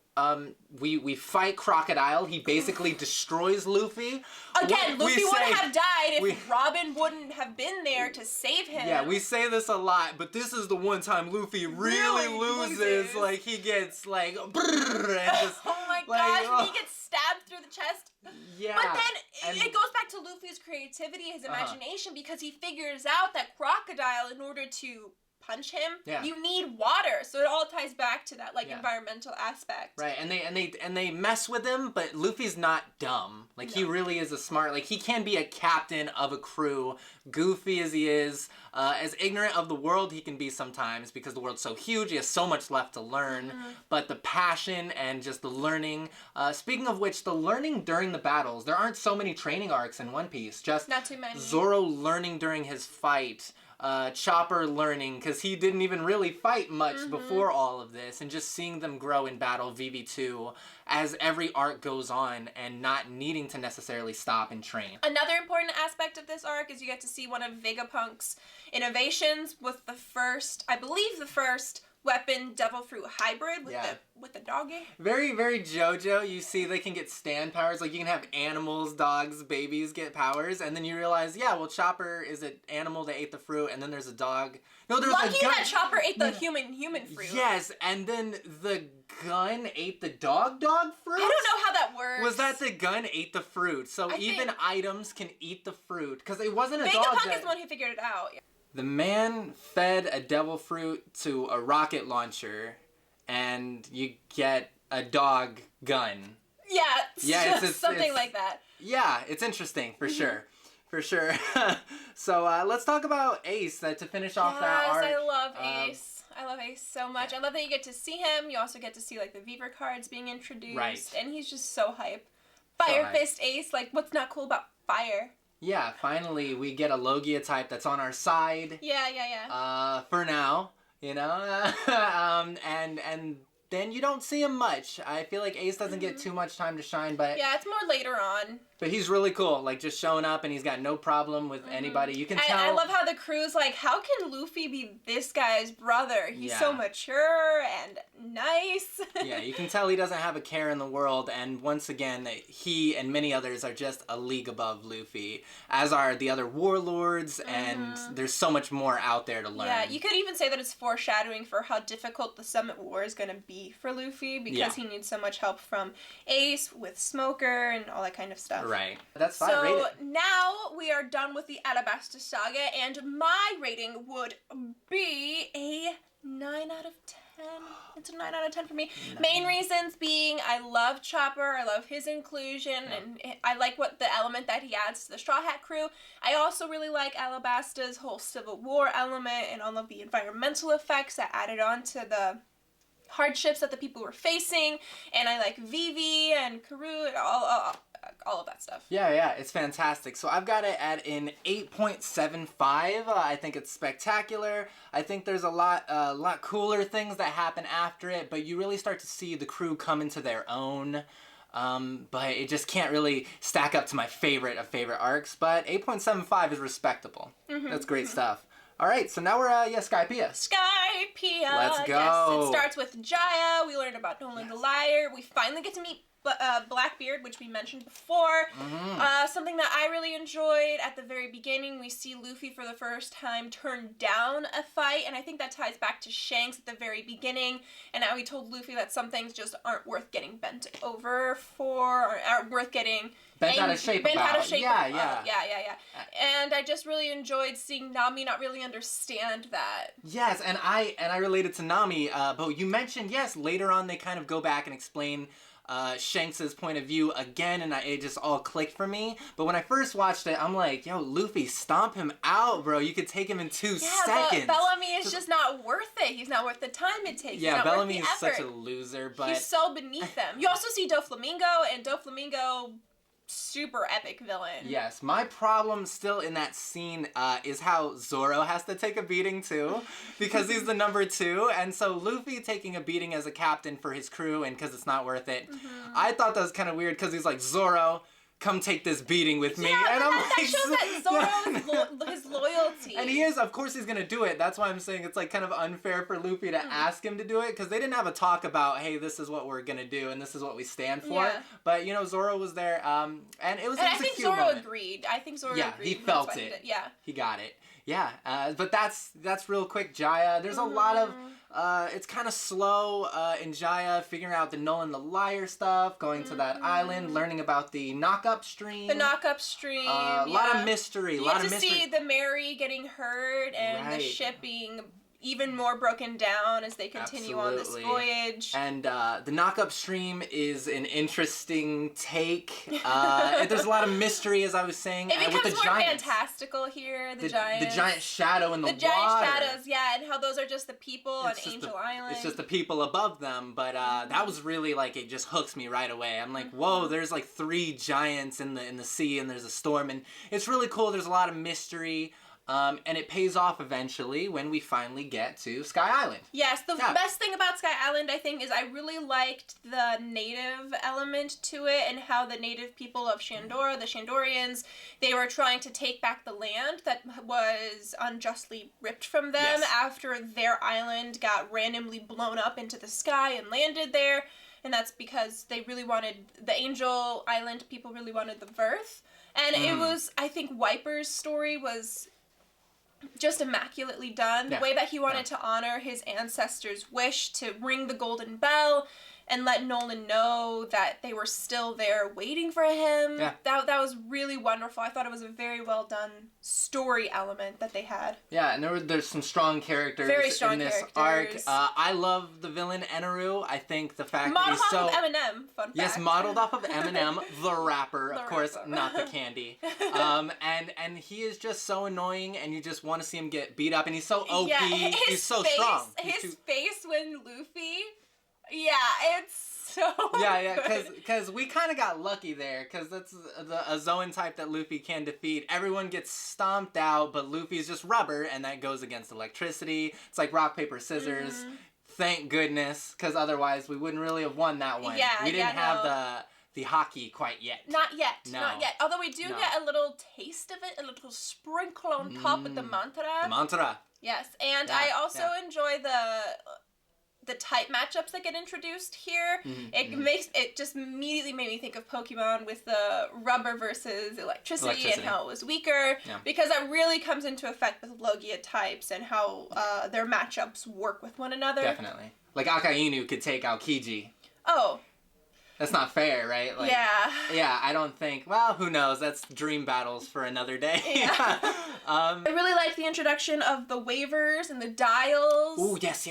Speaker 2: we fight Crocodile. He basically destroys Luffy. Again, Luffy wouldn't have died if Robin wouldn't have been there to save him.
Speaker 1: Yeah, we say this a lot, but this is the one time Luffy really loses. Like, he gets, like, brrr, and just,
Speaker 2: oh my gosh, he gets stabbed through the chest. Yeah. But then it goes back to Luffy's creativity, his imagination, because he figures out that Crocodile, in order to punch him, you need water, so it all ties back to that environmental aspect. Right,
Speaker 1: and they mess with him, but Luffy's not dumb. Like, he really is a smart, like, he can be a captain of a crew, goofy as he is, as ignorant of the world he can be sometimes, because the world's so huge, he has so much left to learn, but the passion and just the learning, speaking of which, the learning during the battles, there aren't so many training arcs in One Piece, just
Speaker 2: not too many.
Speaker 1: Zoro learning during his fight, Chopper learning, because he didn't even really fight much before all of this, and just seeing them grow in battle, VV2, as every arc goes on, and not needing to necessarily stop and train.
Speaker 2: Another important aspect of this arc is you get to see one of Vegapunk's innovations with the first weapon devil fruit hybrid with the doggy.
Speaker 1: Very, very JoJo. You see they can get stand powers. Like, you can have animals, dogs, babies get powers, and then you realize, Chopper is an animal that ate the fruit, and then there's a dog. No, there was
Speaker 2: Lucky that Chopper ate the human fruit.
Speaker 1: Yes, and then the gun ate the dog fruit?
Speaker 2: I don't know how that works.
Speaker 1: Was that the gun ate the fruit? So even items can eat the fruit, because it wasn't a dog
Speaker 2: Vegapunk is the one who figured it out.
Speaker 1: The man fed a devil fruit to a rocket launcher, and you get a dog gun.
Speaker 2: Yeah, it's something like that.
Speaker 1: Yeah, it's interesting, for sure. For sure. So let's talk about Ace to finish off that arc.
Speaker 2: Yes, I love Ace. I love Ace so much. I love that you get to see him. You also get to see, like, the Weaver cards being introduced. Right. And he's just so hype. Fire Fist Ace, like, what's not cool about fire?
Speaker 1: Yeah, finally we get a Logia type that's on our side.
Speaker 2: Yeah.
Speaker 1: For now, you know, and then you don't see him much. I feel like Ace doesn't get too much time to shine, but
Speaker 2: yeah, it's more later on.
Speaker 1: But he's really cool, like, just showing up, and he's got no problem with anybody. You can tell.
Speaker 2: I love how the crew's like, how can Luffy be this guy's brother? He's so mature and nice.
Speaker 1: Yeah, you can tell he doesn't have a care in the world, and once again, he and many others are just a league above Luffy, as are the other warlords, and there's so much more out there to learn.
Speaker 2: Yeah, you could even say that it's foreshadowing for how difficult the Summit War is going to be for Luffy, because he needs so much help from Ace, with Smoker, and all that kind of stuff.
Speaker 1: Right. That's fine.
Speaker 2: So now we are done with the Alabasta Saga, and my rating would be a 9 out of 10. It's a 9 out of 10 for me. 9. Main reasons being I love Chopper, I love his inclusion, and I like what the element that he adds to the Straw Hat crew. I also really like Alabasta's whole Civil War element and all of the environmental effects that added on to the hardships that the people were facing, and I like Vivi and Karoo and all of that stuff.
Speaker 1: Yeah, it's fantastic. So I've got it at an 8.75. I think it's spectacular. I think there's a lot cooler things that happen after it, but you really start to see the crew come into their own. But it just can't really stack up to my favorite of favorite arcs, but 8.75 is respectable. That's great stuff. All right, so now we're, Skypiea.
Speaker 2: Skypiea!
Speaker 1: Let's go!
Speaker 2: Yes, it starts with Jaya. We learned about Nolan the Liar. We finally get to meet Blackbeard, which we mentioned before. Something that I really enjoyed at the very beginning, we see Luffy for the first time turn down a fight, and I think that ties back to Shanks at the very beginning, and how he told Luffy that some things just aren't worth getting bent over for, or aren't worth getting
Speaker 1: bent out of shape about. Yeah.
Speaker 2: And I just really enjoyed seeing Nami not really understand that.
Speaker 1: Yes, and I I related to Nami, but you mentioned, yes, later on they kind of go back and explain Shanks' point of view again, and it just all clicked for me. But when I first watched it, I'm like, yo, Luffy, stomp him out, bro. You could take him in 2 seconds.
Speaker 2: But Bellamy is just not worth it. He's not worth the time it takes.
Speaker 1: Yeah, Bellamy is
Speaker 2: effort.
Speaker 1: such a loser, but...
Speaker 2: He's so beneath them. You also see Doflamingo, and Doflamingo... super epic villain.
Speaker 1: Yes, my problem still in that scene is how Zoro has to take a beating too, because he's the number 2, and so Luffy taking a beating as a captain for his crew and because it's not worth it. I thought that was kind of weird because he's like, Zoro, come take this beating with me.
Speaker 2: Yeah,
Speaker 1: and
Speaker 2: but
Speaker 1: I'm
Speaker 2: that shows that Zoro is his loyalty.
Speaker 1: And he is, of course he's gonna do it. That's why I'm saying it's like kind of unfair for Luffy to ask him to do it, because they didn't have a talk about, hey, this is what we're gonna do and this is what we stand for. Yeah. But you know, Zoro was there, and it was. And
Speaker 2: I think Zoro agreed.
Speaker 1: Yeah, he felt it.
Speaker 2: Yeah,
Speaker 1: he got it. Yeah, but that's real quick, Jaya. There's a lot of. It's kind of slow in Jaya, figuring out the Nolan the Liar stuff, going to that island, learning about the knock-up stream.
Speaker 2: The knock-up stream,
Speaker 1: a lot of mystery.
Speaker 2: You get to see the Mary getting hurt and the ship being even more broken down as they continue on this voyage.
Speaker 1: And the knock-up stream is an interesting take. There's a lot of mystery, as I was saying.
Speaker 2: It becomes
Speaker 1: with the
Speaker 2: more
Speaker 1: giants.
Speaker 2: Fantastical here, the giants.
Speaker 1: The giant shadow in the water.
Speaker 2: The giant shadows, yeah, and how those are just the people on Angel Island.
Speaker 1: It's just the people above them, but that was really, like, it just hooks me right away. I'm like, whoa, there's like 3 giants in the sea, and there's a storm, and it's really cool. There's a lot of mystery. And it pays off eventually when we finally get to Sky Island.
Speaker 2: Yes, the best thing about Sky Island, I think, is I really liked the native element to it and how the native people of Shandor, the Shandorians, they were trying to take back the land that was unjustly ripped from them after their island got randomly blown up into the sky and landed there. And that's because they really wanted, the Angel Island people really wanted the Verth. And it was, I think Wiper's story was just immaculately done. The way that he wanted to honor his ancestors' wish to ring the golden bell and let Nolan know that they were still there waiting for him. Yeah. That was really wonderful. I thought it was a very well done story element that they had.
Speaker 1: Yeah, and there's some strong characters in this arc. I love the villain Eneru. I think the fact that he's so...
Speaker 2: Modeled off of Eminem, fun fact.
Speaker 1: Yes, modeled off of Eminem, the rapper, of course, not the candy. And he is just so annoying, and you just want to see him get beat up, and he's so OP. Yeah, he's so strong.
Speaker 2: His face when Luffy... Yeah, it's so
Speaker 1: good. Because we kind of got lucky there, because that's a Zoan type that Luffy can defeat. Everyone gets stomped out, but Luffy's just rubber, and that goes against electricity. It's like rock, paper, scissors. Thank goodness, because otherwise we wouldn't really have won that one.
Speaker 2: Yeah,
Speaker 1: we didn't have the hockey quite yet.
Speaker 2: Not yet. Although we do get a little taste of it, a little sprinkle on top of the mantra.
Speaker 1: The mantra.
Speaker 2: Yes, and I also enjoy the type matchups that get introduced here. It just immediately made me think of Pokemon with the rubber versus electricity. And how it was weaker, because that really comes into effect with Logia types and how their matchups work with one another.
Speaker 1: Definitely. Like Akainu could take Aokiji.
Speaker 2: Oh.
Speaker 1: That's not fair, right? Like, yeah, I don't think... Well, who knows? That's dream battles for another day.
Speaker 2: Yeah. I really like the introduction of the waivers and the dials.
Speaker 1: Ooh, yes.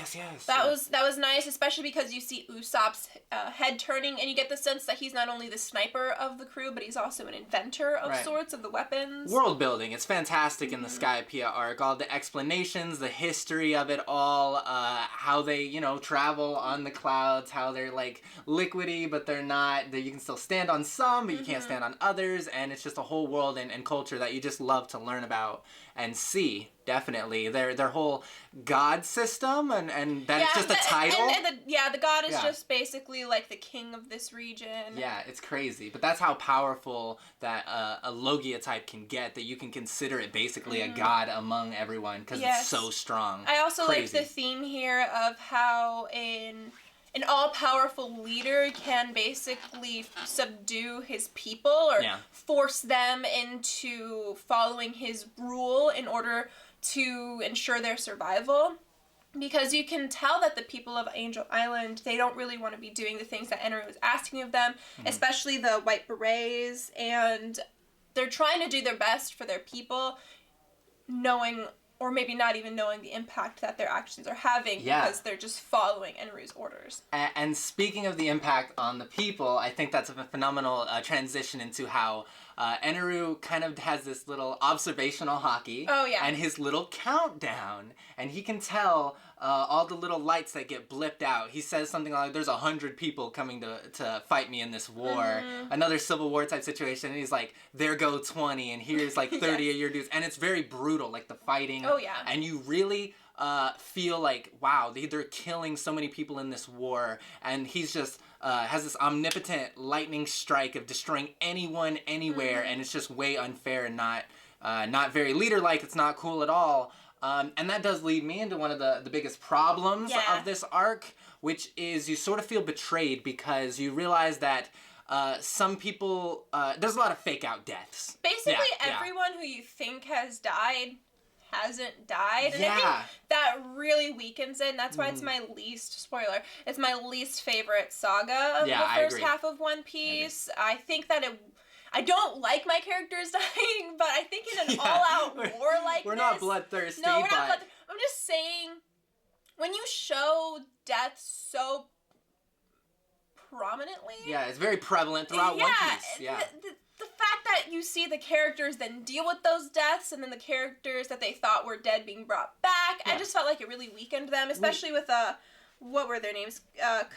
Speaker 2: That was nice, especially because you see Usopp's head turning, and you get the sense that he's not only the sniper of the crew, but he's also an inventor of sorts of the weapons.
Speaker 1: World building. It's fantastic in the Skypiea arc. All the explanations, the history of it all, how they, travel on the clouds, how they're, like, liquidy, but they're not, that you can still stand on some, but you can't stand on others, and it's just a whole world and culture that you just love to learn about and see. Definitely their whole god system, and that it's just a title.
Speaker 2: The god is just basically like the king of this region.
Speaker 1: Yeah, it's crazy, but that's how powerful that a Logia type can get, that you can consider it basically a god among everyone, because it's so strong.
Speaker 2: I also like the theme here of how an all-powerful leader can basically subdue his people or force them into following his rule in order to ensure their survival. Because you can tell that the people of Angel Island, they don't really want to be doing the things that Eneru is asking of them, especially the White Berets, and they're trying to do their best for their people, knowing or maybe not even knowing the impact that their actions are having because they're just following Eneru's orders.
Speaker 1: And speaking of the impact on the people, I think that's a phenomenal transition into how Eneru kind of has this little observational hockey.
Speaker 2: Oh, yeah.
Speaker 1: And his little countdown. And he can tell all the little lights that get blipped out. He says something like, there's 100 people coming to fight me in this war. Another Civil War type situation. And he's like, there go 20. And here's like 30 of your dudes. And it's very brutal, like the fighting.
Speaker 2: Oh, yeah.
Speaker 1: And you really feel like, wow, they're killing so many people in this war. And he's just has this omnipotent lightning strike of destroying anyone, anywhere. And it's just way unfair and not very leader-like. It's not cool at all. And that does lead me into one of the biggest problems of this arc, which is you sort of feel betrayed because you realize that some people, there's a lot of fake-out deaths.
Speaker 2: Basically, everyone who you think has died hasn't died. And I think that really weakens it, and that's why it's my least, spoiler, it's my least favorite saga of the first half of One Piece. I think that I don't like my characters dying, but I think in an all-out war like
Speaker 1: we're not bloodthirsty.
Speaker 2: No, we're not bloodthirsty. I'm just saying, when you show death so prominently... Yeah,
Speaker 1: it's very prevalent throughout One Piece. Yeah,
Speaker 2: the fact that you see the characters then deal with those deaths, and then the characters that they thought were dead being brought back, I just felt like it really weakened them, especially with what were their names?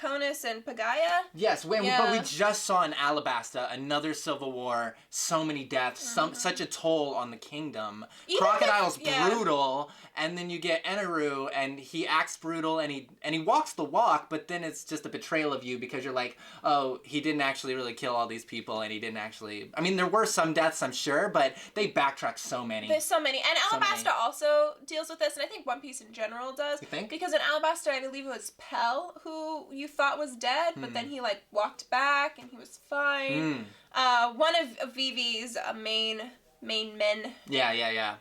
Speaker 2: Conus and Pagaya?
Speaker 1: Yes, but we just saw in Alabasta, another Civil War, so many deaths, such a toll on the kingdom. Crocodile's brutal, and then you get Eneru, and he acts brutal, and he walks the walk, but then it's just a betrayal of you, because you're like, oh, he didn't actually really kill all these people, and he didn't actually... I mean, there were some deaths, I'm sure, but they backtracked so many.
Speaker 2: There's so many. And Alabasta also deals with this, and I think One Piece in general does.
Speaker 1: You think?
Speaker 2: Because in Alabasta, I believe it was Pell, who you thought was dead, but then he walked back and he was fine. One of Vivi's main men.
Speaker 1: Yeah.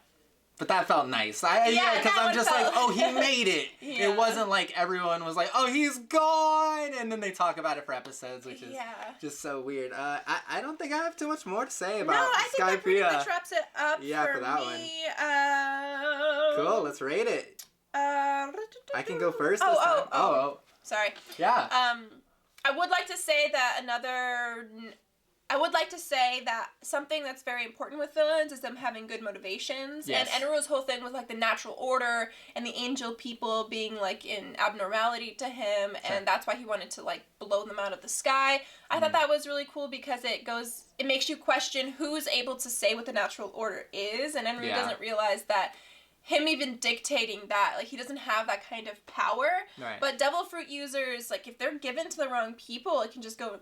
Speaker 1: But that felt nice. Because I'm just like, oh, he made it. It wasn't like everyone was like, oh, he's gone, and then they talk about it for episodes, which is just so weird. I don't think I have too much more to say about Skypiea.
Speaker 2: No, I think that pretty much wraps it up for
Speaker 1: that
Speaker 2: me.
Speaker 1: One. Cool, let's rate it. I can go first this time. Oh.
Speaker 2: Sorry.
Speaker 1: Yeah.
Speaker 2: I would like to say that something that's very important with villains is them having good motivations.
Speaker 1: Yes.
Speaker 2: And Eneru's whole thing with the natural order and the angel people being in abnormality to him, and that's why he wanted to blow them out of the sky. I thought that was really cool because it makes you question who's able to say what the natural order is, and Eneru doesn't realize that him even dictating that, he doesn't have that kind of power.
Speaker 1: Right.
Speaker 2: But devil fruit users, if they're given to the wrong people, it can just go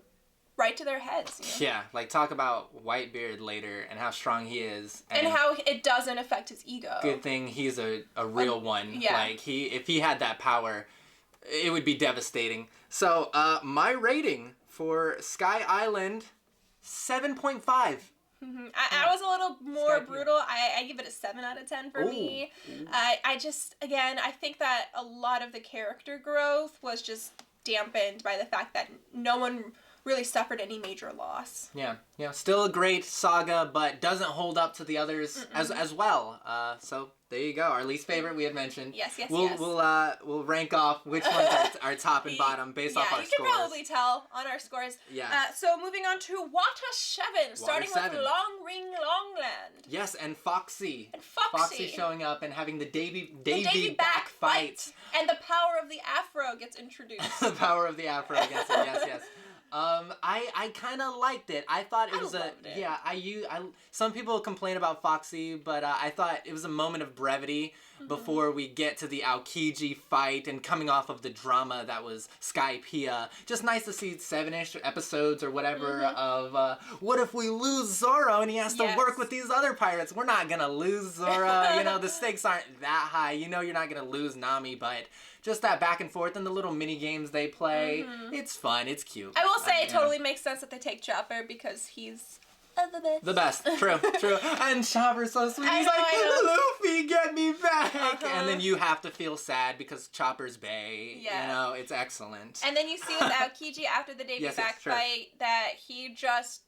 Speaker 2: right to their heads.
Speaker 1: Yeah, talk about Whitebeard later and how strong he is.
Speaker 2: And how it doesn't affect his ego.
Speaker 1: Good thing he's a real one.
Speaker 2: Yeah.
Speaker 1: If he had that power, it would be devastating. So, my rating for Sky Island, 7.5.
Speaker 2: I was a little more brutal. I give it a 7 out of 10 for me. I think that a lot of the character growth was just dampened by the fact that no one really suffered any major loss.
Speaker 1: Yeah, still a great saga, but doesn't hold up to the others as well. So there you go. Our least favorite we had mentioned.
Speaker 2: Yes.
Speaker 1: We'll rank off which ones are top and bottom based off our scores.
Speaker 2: You can probably tell on our scores.
Speaker 1: Yeah.
Speaker 2: So moving on to Water 7, starting with Long Ring Longland.
Speaker 1: Yes, and Foxy. Foxy showing up and having the Davy back fight.
Speaker 2: And the power of the Afro gets introduced.
Speaker 1: The power of the Afro gets it. Yes. I kind of liked it. I thought it was some people complain about Foxy, but I thought it was a moment of brevity before we get to the Aokiji fight and coming off of the drama that was Skypiea. Just nice to see 7-ish episodes or whatever of what if we lose Zoro and he has to work with these other pirates? We're not gonna lose Zoro. The stakes aren't that high. You're not gonna lose Nami, but just that back and forth and the little mini games they play, it's fun, it's cute.
Speaker 2: I will say it totally makes sense that they take Chopper because he's the best.
Speaker 1: The best, true. And Chopper's so sweet. He's Luffy, get me back! And then you have to feel sad because Chopper's bae.
Speaker 2: Yeah.
Speaker 1: It's excellent.
Speaker 2: And then you see with Aokiji after the Davy back fight that he just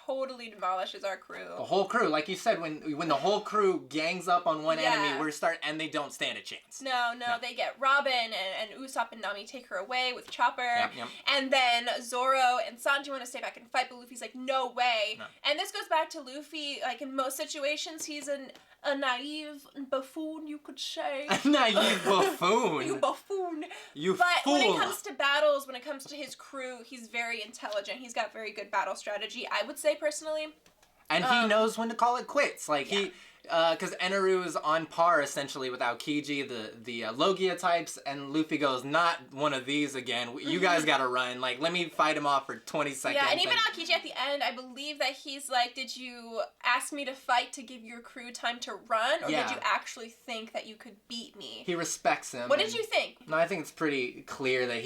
Speaker 2: totally demolishes our crew.
Speaker 1: The whole crew, like you said, when the whole crew gangs up on one enemy, and they don't stand a chance.
Speaker 2: No, they get Robin and Usopp and Nami take her away with Chopper.
Speaker 1: Yep.
Speaker 2: And then Zoro and Sanji want to stay back and fight, but Luffy's like, no way. No. And this goes back to Luffy, like in most situations, he's a naive buffoon, you could say.
Speaker 1: A naive buffoon.
Speaker 2: You buffoon.
Speaker 1: You
Speaker 2: But
Speaker 1: fool.
Speaker 2: when it comes to battles, when it comes to his crew, he's very intelligent. He's got very good battle strategy, I would say, personally.
Speaker 1: And he knows when to call it quits. Like, because Eneru is on par, essentially, with Aokiji, the Logia types, and Luffy goes, not one of these again. You guys gotta run. Like, let me fight him off for 20 seconds.
Speaker 2: Yeah, and even Aokiji at the end, I believe that he's like, did you ask me to fight to give your crew time to run, or did you actually think that you could beat me?
Speaker 1: He respects him.
Speaker 2: What did you think?
Speaker 1: No, I think it's pretty clear that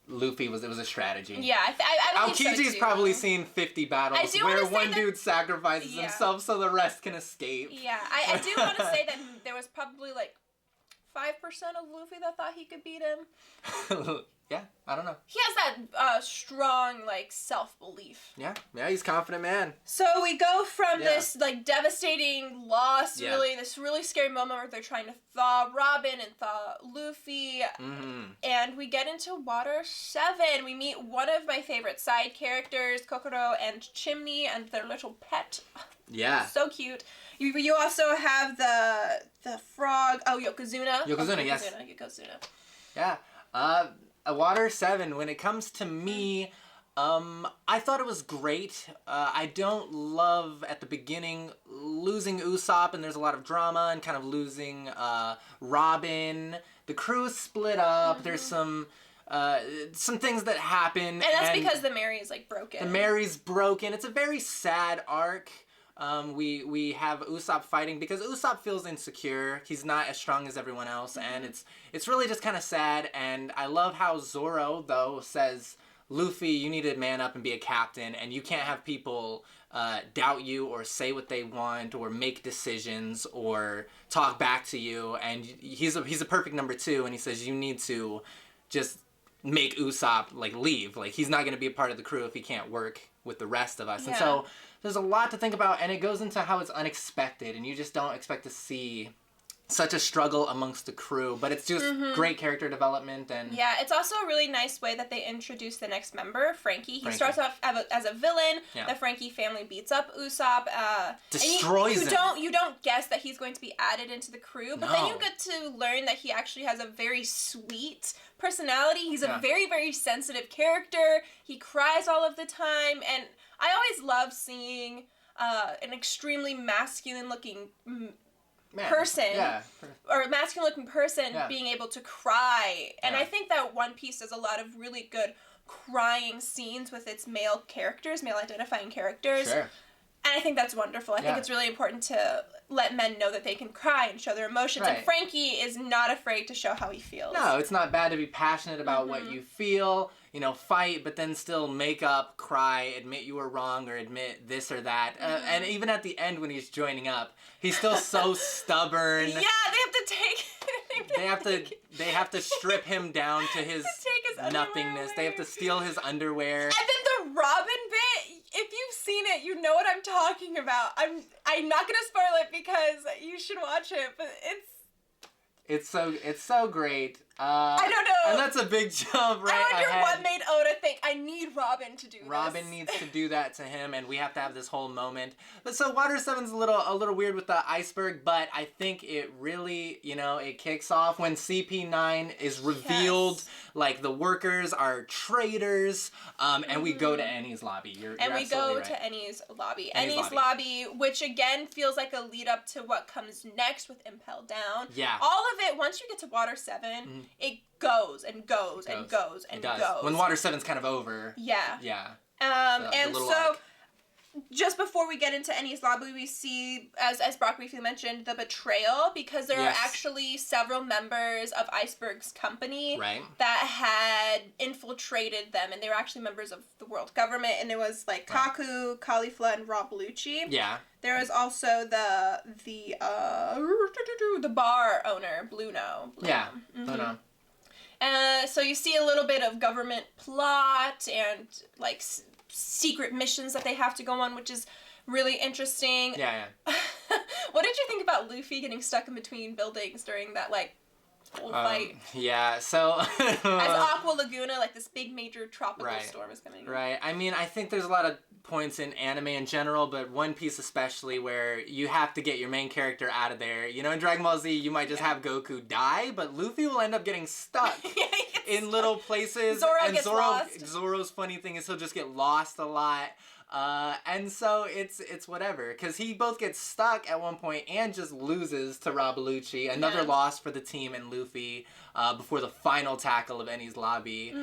Speaker 1: Luffy was a strategy.
Speaker 2: Yeah, I believe
Speaker 1: Aokiji's
Speaker 2: so
Speaker 1: probably seen 50 battles where one dude sacrifices
Speaker 2: yeah.
Speaker 1: himself so the rest can escape.
Speaker 2: Yeah, I do want to say that there was probably like 5% of Luffy that thought he could beat him.
Speaker 1: Yeah, I don't know.
Speaker 2: He has that strong, like, self-belief.
Speaker 1: Yeah, he's a confident man.
Speaker 2: So we go from this, like, devastating loss, really, this really scary moment where they're trying to thaw Robin and thaw Luffy, and we get into Water 7. We meet one of my favorite side characters, Kokoro and Chimney, and their little pet.
Speaker 1: Yeah.
Speaker 2: So cute. You also have the frog, Yokozuna.
Speaker 1: Yokozuna, yes.
Speaker 2: Yokozuna.
Speaker 1: Yeah. Water 7, when it comes to me, I thought it was great. I don't love, at the beginning, losing Usopp, and there's a lot of drama, and kind of losing Robin. The crew is split up. There's some things that happen.
Speaker 2: And that's because the Mary is, like, broken.
Speaker 1: The Mary's broken. It's a very sad arc. We have Usopp fighting because Usopp feels insecure. He's not as strong as everyone else, and it's really just kind of sad. And I love how Zoro, though, says, Luffy, you need to man up and be a captain, and you can't have people doubt you or say what they want or make decisions or talk back to you. And he's a perfect number 2, and he says you need to just make Usopp, like, leave. Like, he's not going to be a part of the crew if he can't work with the rest of us.
Speaker 2: Yeah.
Speaker 1: And so there's a lot to think about, and it goes into how it's unexpected, and you just don't expect to see such a struggle amongst the crew, but it's just great character development. And
Speaker 2: yeah, it's also a really nice way that they introduce the next member, Frankie. He starts off as a villain. Yeah. The Frankie family beats up Usopp.
Speaker 1: Destroys him.
Speaker 2: You don't guess that he's going to be added into the crew, but then you get to learn that he actually has a very sweet personality. He's a very, very sensitive character. He cries all of the time, and I always love seeing an extremely masculine-looking person or a masculine looking person being able to cry, and I think that One Piece does a lot of really good crying scenes with its male identifying characters, and I think that's wonderful. I think it's really important to let men know that they can cry and show their emotions, and Frankie is not afraid to show how he feels.
Speaker 1: No, it's not bad to be passionate about what you feel, fight, but then still make up, cry, admit you were wrong, or admit this or that. And even at the end when he's joining up, he's still so stubborn.
Speaker 2: Yeah,
Speaker 1: They have to strip him down to his nothingness. They have to steal his underwear.
Speaker 2: And then the Robin bit, if you've seen it, you know what I'm talking about. I'm not gonna spoil it because you should watch it, but it's
Speaker 1: so great.
Speaker 2: I don't know.
Speaker 1: And that's a big jump, right?
Speaker 2: I wonder what made Oda think, I need Robin to do this.
Speaker 1: Robin needs to do that to him, and we have to have this whole moment. But so Water 7's a little weird with the iceberg, but I think it really, it kicks off when CP9 is revealed. Yes. Like, the workers are traitors, and we go to Eni's lobby. You're
Speaker 2: we go to Eni's lobby. Eni's lobby, which again feels like a lead up to what comes next with Impel Down.
Speaker 1: Yeah.
Speaker 2: All of it, once you get to Water 7, it goes and goes and goes and goes.
Speaker 1: When Water 7's kind of over.
Speaker 2: Yeah.
Speaker 1: Yeah.
Speaker 2: And so, just before we get into Eni's lobby, we see, as Brock briefly mentioned, the betrayal, because there are actually several members of Iceberg's company that had infiltrated them, and they were actually members of the world government, and it was like Kaku, Caulifla, and Rob Lucci.
Speaker 1: Yeah.
Speaker 2: There was also the bar owner, Bluno.
Speaker 1: Yeah, Bluno.
Speaker 2: So you see a little bit of government plot and like secret missions that they have to go on, which is really interesting.
Speaker 1: Yeah.
Speaker 2: What did you think about Luffy getting stuck in between buildings during that like whole fight?
Speaker 1: Yeah, so
Speaker 2: as Aqua Laguna, like this big major tropical storm is coming.
Speaker 1: Right. I mean, I think there's a lot of points in anime in general, but One Piece especially, where you have to get your main character out of there. You know, in Dragon Ball Z, you might just have Goku die, but Luffy will end up getting stuck in little places. Zoro's funny thing is he'll just get lost a lot. And so it's whatever, because he both gets stuck at one point and just loses to Rob Bellucci. Another loss for the team and Luffy before the final tackle of Enies Lobby.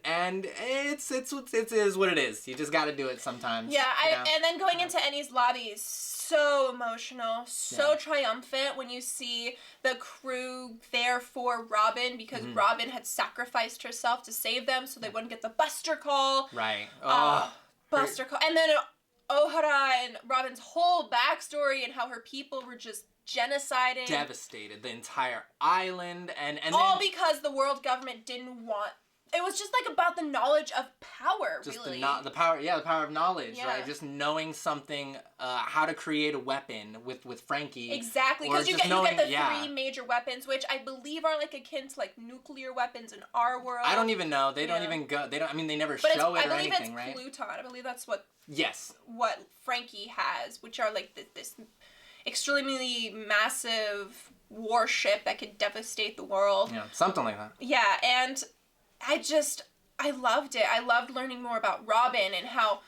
Speaker 1: And it is what it is. You just got to do it sometimes.
Speaker 2: Yeah, and then going into Enies Lobby is so emotional, so triumphant when you see the crew there for Robin, because Robin had sacrificed herself to save them so they wouldn't get the Buster call.
Speaker 1: Right.
Speaker 2: Buster call. And then Ohara and Robin's whole backstory and how her people were just genocided.
Speaker 1: Devastated. The entire island. And
Speaker 2: all because the world government didn't want... It was just like about the knowledge of power,
Speaker 1: just
Speaker 2: really.
Speaker 1: The power of knowledge, right? Just knowing something, how to create a weapon with Frankie.
Speaker 2: Exactly, because you get the three major weapons, which I believe are like akin to like nuclear weapons in our world.
Speaker 1: I don't even know. They don't even go. I mean, they never show it or anything, right?
Speaker 2: I believe it's Pluton. I believe that's what.
Speaker 1: Yes.
Speaker 2: What Frankie has, which are like this extremely massive warship that could devastate the world.
Speaker 1: Yeah, something like that.
Speaker 2: Yeah, and I loved it. I loved learning more about Robin and how,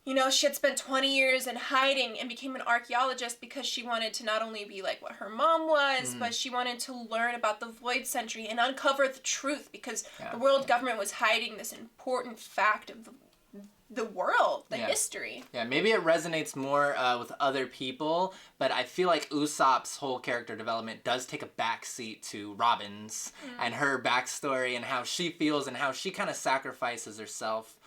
Speaker 2: you know, she had spent 20 years in hiding and became an archaeologist because she wanted to not only be like what her mom was, but she wanted to learn about the Void Century and uncover the truth, because the world government was hiding this important fact of the world, the history. Yeah, maybe it resonates more with other people, but I feel like Usopp's whole character development does take a backseat to Robin's and her backstory and how she feels and how she kind of sacrifices herself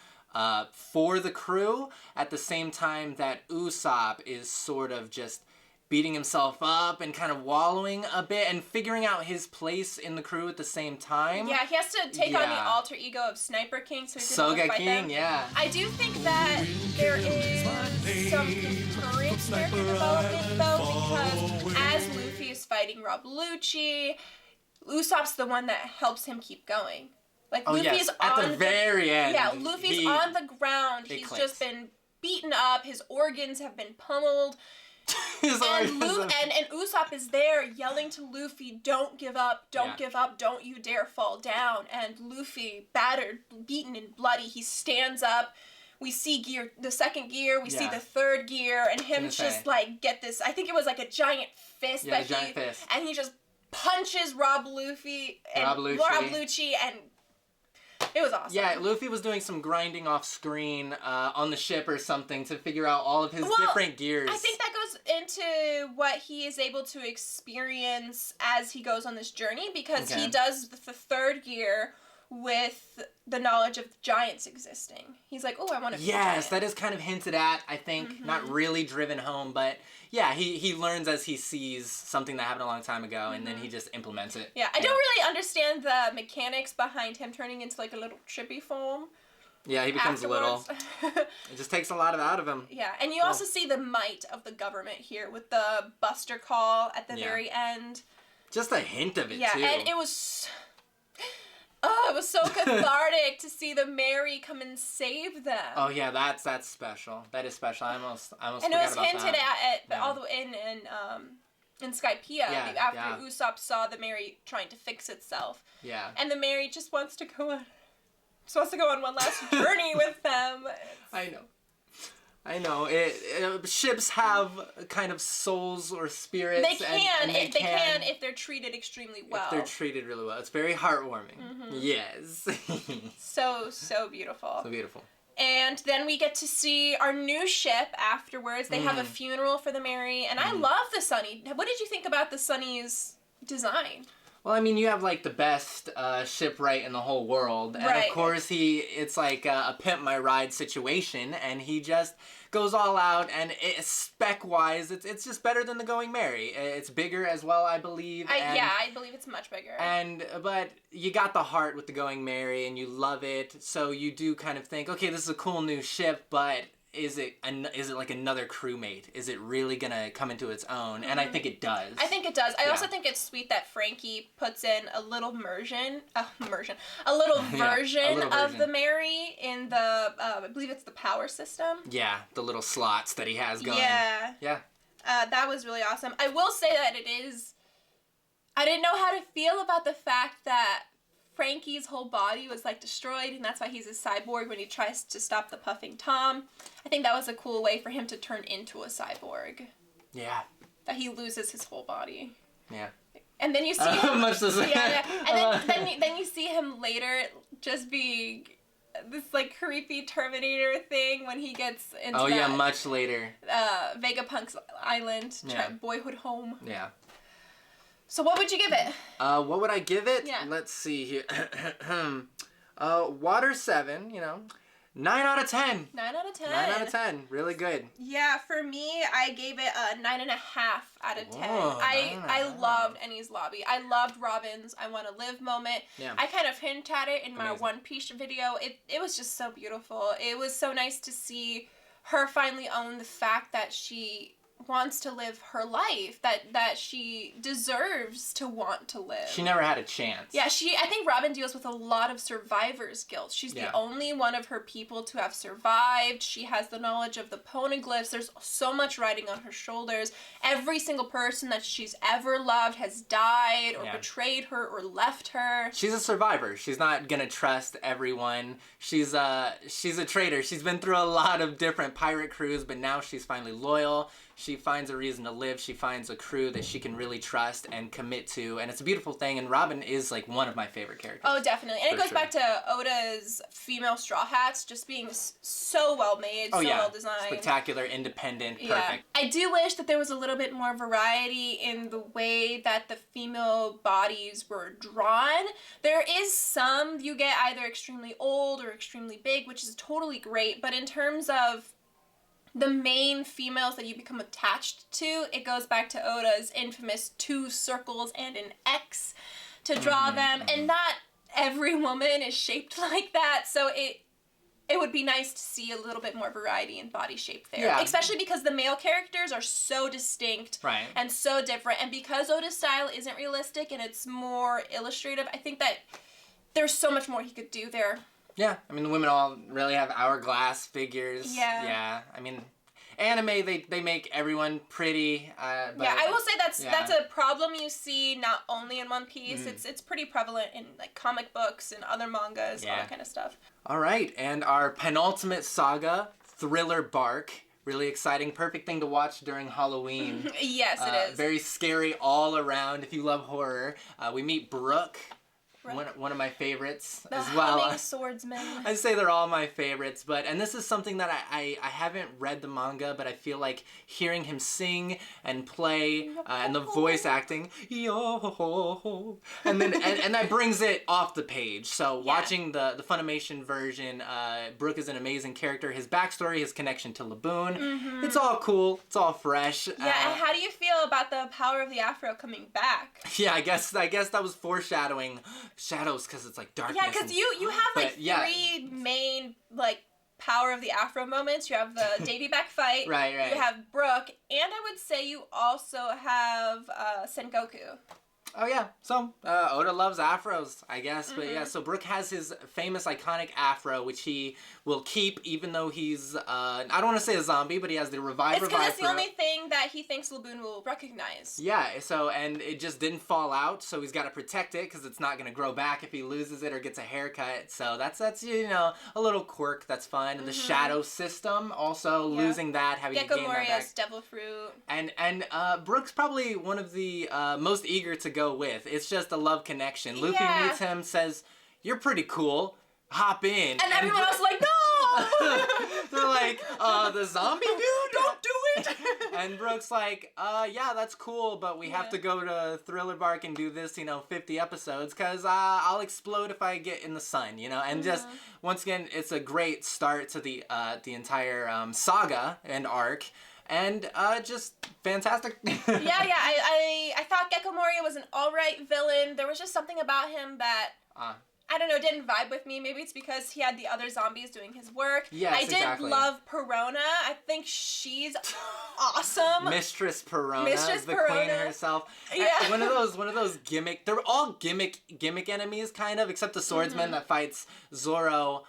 Speaker 2: for the crew at the same time that Usopp is sort of just beating himself up and kind of wallowing a bit and figuring out his place in the crew at the same time. Yeah, he has to take on the alter ego of Sniper King so he can Soga fight King, them. I do think that there is some concurrent character development though, because as Luffy is fighting Rob Lucci, Usopp's the one that helps him keep going. Like Luffy's at the very end. Yeah, Luffy's on the ground. He's just been beaten up. His organs have been pummeled. And Usopp is there yelling to Luffy, don't give up, don't give up, don't you dare fall down. And Luffy, battered, beaten and bloody, he stands up. We see the second gear, we see the third gear, and him just like get this, I think it was like a giant fist. And he just punches Rob Lucci and it was awesome. Yeah, Luffy was doing some grinding off screen on the ship or something to figure out all of his different gears. I think that goes into what he is able to experience as he goes on this journey, because he does the third gear with the knowledge of giants existing. He's like, oh, I want to be a giant. That is kind of hinted at, I think. Not really driven home, but yeah, he learns as he sees something that happened a long time ago, and then he just implements it. Yeah, I don't really understand the mechanics behind him turning into like a little chippy foam. Yeah, he becomes little. It just takes a lot out of him. Yeah, and you also see the might of the government here with the Buster Call at the very end. Just a hint of it, too. Yeah, and it was... Oh, it was so cathartic to see the Mary come and save them. Oh yeah, that's special. That is special. I almost forgot about that. And it was hinted at all the way in Skypiea after Usopp saw the Mary trying to fix itself. Yeah. And the Mary just wants to go on one last journey with them. I know. Ships have kind of souls or spirits. They can if they're treated extremely well. If they're treated really well. It's very heartwarming. Yes. So beautiful. So beautiful. And then we get to see our new ship afterwards. They have a funeral for the Mary. And I love the Sunny. What did you think about the Sunny's design?
Speaker 1: Well, I mean, you have, like, the best shipwright in the whole world. And, of course, it's like a pimp my ride situation, and he just goes all out, and spec-wise, it's just better than the Going Merry. It's bigger as well, I believe.
Speaker 2: I believe it's much bigger.
Speaker 1: But you got the heart with the Going Merry, and you love it, so you do kind of think, okay, this is a cool new ship, but... Is it like another crewmate? Is it really gonna come into its own? And I think it does.
Speaker 2: I think it does. I also think it's sweet that Frankie puts in a little version of the Merry in the I believe it's the power system.
Speaker 1: Yeah, the little slots that he has going.
Speaker 2: Yeah. That was really awesome. I will say that I didn't know how to feel about the fact that Frankie's whole body was like destroyed, and that's why he's a cyborg when he tries to stop the puffing Tom. I think that was a cool way for him to turn into a cyborg.
Speaker 1: Yeah.
Speaker 2: That he loses his whole body.
Speaker 1: Yeah.
Speaker 2: And then you see him,
Speaker 1: much the same.
Speaker 2: Yeah. And then you see him later just being this like creepy Terminator thing when he gets into
Speaker 1: much later.
Speaker 2: Vegapunk's island, boyhood home.
Speaker 1: Yeah.
Speaker 2: So what would you give it?
Speaker 1: What would I give it?
Speaker 2: Yeah.
Speaker 1: Let's see here. Water 7, 9 out of 10.
Speaker 2: 9 out of 10.
Speaker 1: 9 out of 10. Really good.
Speaker 2: Yeah, for me, I gave it a 9.5 out of 10.
Speaker 1: Whoa,
Speaker 2: I loved Enies Lobby. I loved Robin's I Want to Live moment.
Speaker 1: Yeah.
Speaker 2: I kind of hinted at it in my One Piece video. It was just so beautiful. It was so nice to see her finally own the fact that she wants to live her life, that she deserves to want to live.
Speaker 1: She never had a chance.
Speaker 2: Yeah, I think Robin deals with a lot of survivor's guilt. She's the only one of her people to have survived. She has the knowledge of the poneglyphs. There's so much riding on her shoulders. Every single person that she's ever loved has died or betrayed her or left her.
Speaker 1: She's a survivor. She's not gonna trust everyone. She's a traitor. She's been through a lot of different pirate crews, but now she's finally loyal. She finds a reason to live. She finds a crew that she can really trust and commit to. And it's a beautiful thing. And Robin is like one of my favorite characters.
Speaker 2: Oh, definitely. And it goes back to Oda's female Straw Hats just being so well made, well designed.
Speaker 1: Spectacular, independent, perfect.
Speaker 2: Yeah. I do wish that there was a little bit more variety in the way that the female bodies were drawn. There is some you get either extremely old or extremely big, which is totally great. But in terms of the main females that you become attached to, it goes back to Oda's infamous 2 circles and an X to draw them, and not every woman is shaped like that, so it would be nice to see a little bit more variety in body shape there. Yeah. Especially because the male characters are so distinct and so different, and because Oda's style isn't realistic and it's more illustrative, I think that there's so much more he could do there.
Speaker 1: Yeah, I mean, the women all really have hourglass figures. Yeah. I mean, anime, they make everyone pretty. But,
Speaker 2: I will say that's a problem you see not only in One Piece. It's pretty prevalent in like comic books and other mangas, all that kind of stuff.
Speaker 1: All right, and our penultimate saga, Thriller Bark. Really exciting, perfect thing to watch during Halloween.
Speaker 2: Yes, it is.
Speaker 1: Very scary all around if you love horror. We meet Brooke. One of my favorites as well.
Speaker 2: The Humming Swordsman.
Speaker 1: I'd say they're all my favorites, and this is something that I haven't read the manga, but I feel like hearing him sing and play and the voice acting, yo, and then and that brings it off the page. So watching the Funimation version, Brooke is an amazing character. His backstory, his connection to Laboon, it's all cool, it's all fresh.
Speaker 2: Yeah, and how do you feel about the power of the Afro coming back?
Speaker 1: Yeah, I guess that was foreshadowing. Shadows, because it's like darkness.
Speaker 2: Yeah, because you have like 3 main like power of the Afro moments. You have the Davy Back fight.
Speaker 1: Right.
Speaker 2: You have Brooke, and I would say you also have Sengoku.
Speaker 1: Oh yeah, so Oda loves afros, I guess, but yeah, so Brooke has his famous iconic afro, which he will keep even though he's, I don't want to say a zombie, but he has the revive.
Speaker 2: It's because it's the only thing that he thinks Laboon will recognize.
Speaker 1: Yeah, so, and it just didn't fall out, so he's got to protect it, because it's not going to grow back if he loses it or gets a haircut, so that's a little quirk that's fun. And the shadow system, also losing that, having to gain that back.
Speaker 2: Moria's devil fruit.
Speaker 1: And Brooke's probably one of the most eager to go with. It's just a love connection. Luffy meets him, says, "You're pretty cool. Hop in."
Speaker 2: And everyone else is like, "No!"
Speaker 1: They're like, "The zombie dude? Don't do it!" And Brooke's like, yeah, that's cool, but we have to go to Thriller Bark and do this, 50 episodes, because I'll explode if I get in the sun, And just, once again, it's a great start to the entire saga and arc. And just fantastic.
Speaker 2: I thought Gecko Moria was an alright villain. There was just something about him that... I don't know, didn't vibe with me. Maybe it's because he had the other zombies doing his work.
Speaker 1: Yes,
Speaker 2: I did love Perona. I think she's awesome.
Speaker 1: Mistress Perona, the queen herself.
Speaker 2: Yeah.
Speaker 1: One of those gimmick. They're all gimmick enemies, kind of, except the swordsman that fights Zoro.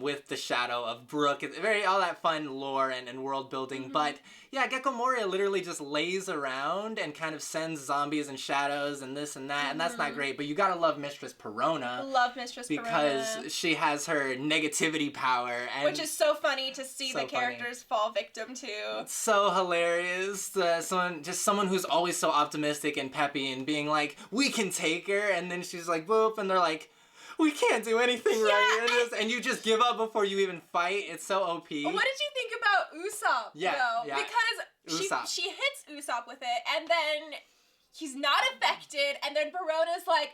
Speaker 1: With the shadow of Brooke. It's all that fun lore and world building. But yeah, Gecko Moria literally just lays around and kind of sends zombies and shadows and this and that, and that's not great. But you gotta love Mistress Perona.
Speaker 2: Love Mistress Perona.
Speaker 1: Because she has her negativity power. And
Speaker 2: which is so funny to see the characters fall victim to.
Speaker 1: It's so hilarious. Someone who's always so optimistic and peppy and being like, we can take her, and then she's like, boop, and they're like, we can't do anything right. And you just give up before you even fight. It's so OP.
Speaker 2: What did you think about Usopp, though?
Speaker 1: Yeah.
Speaker 2: Because she hits Usopp with it, and then he's not affected, and then Verona's like,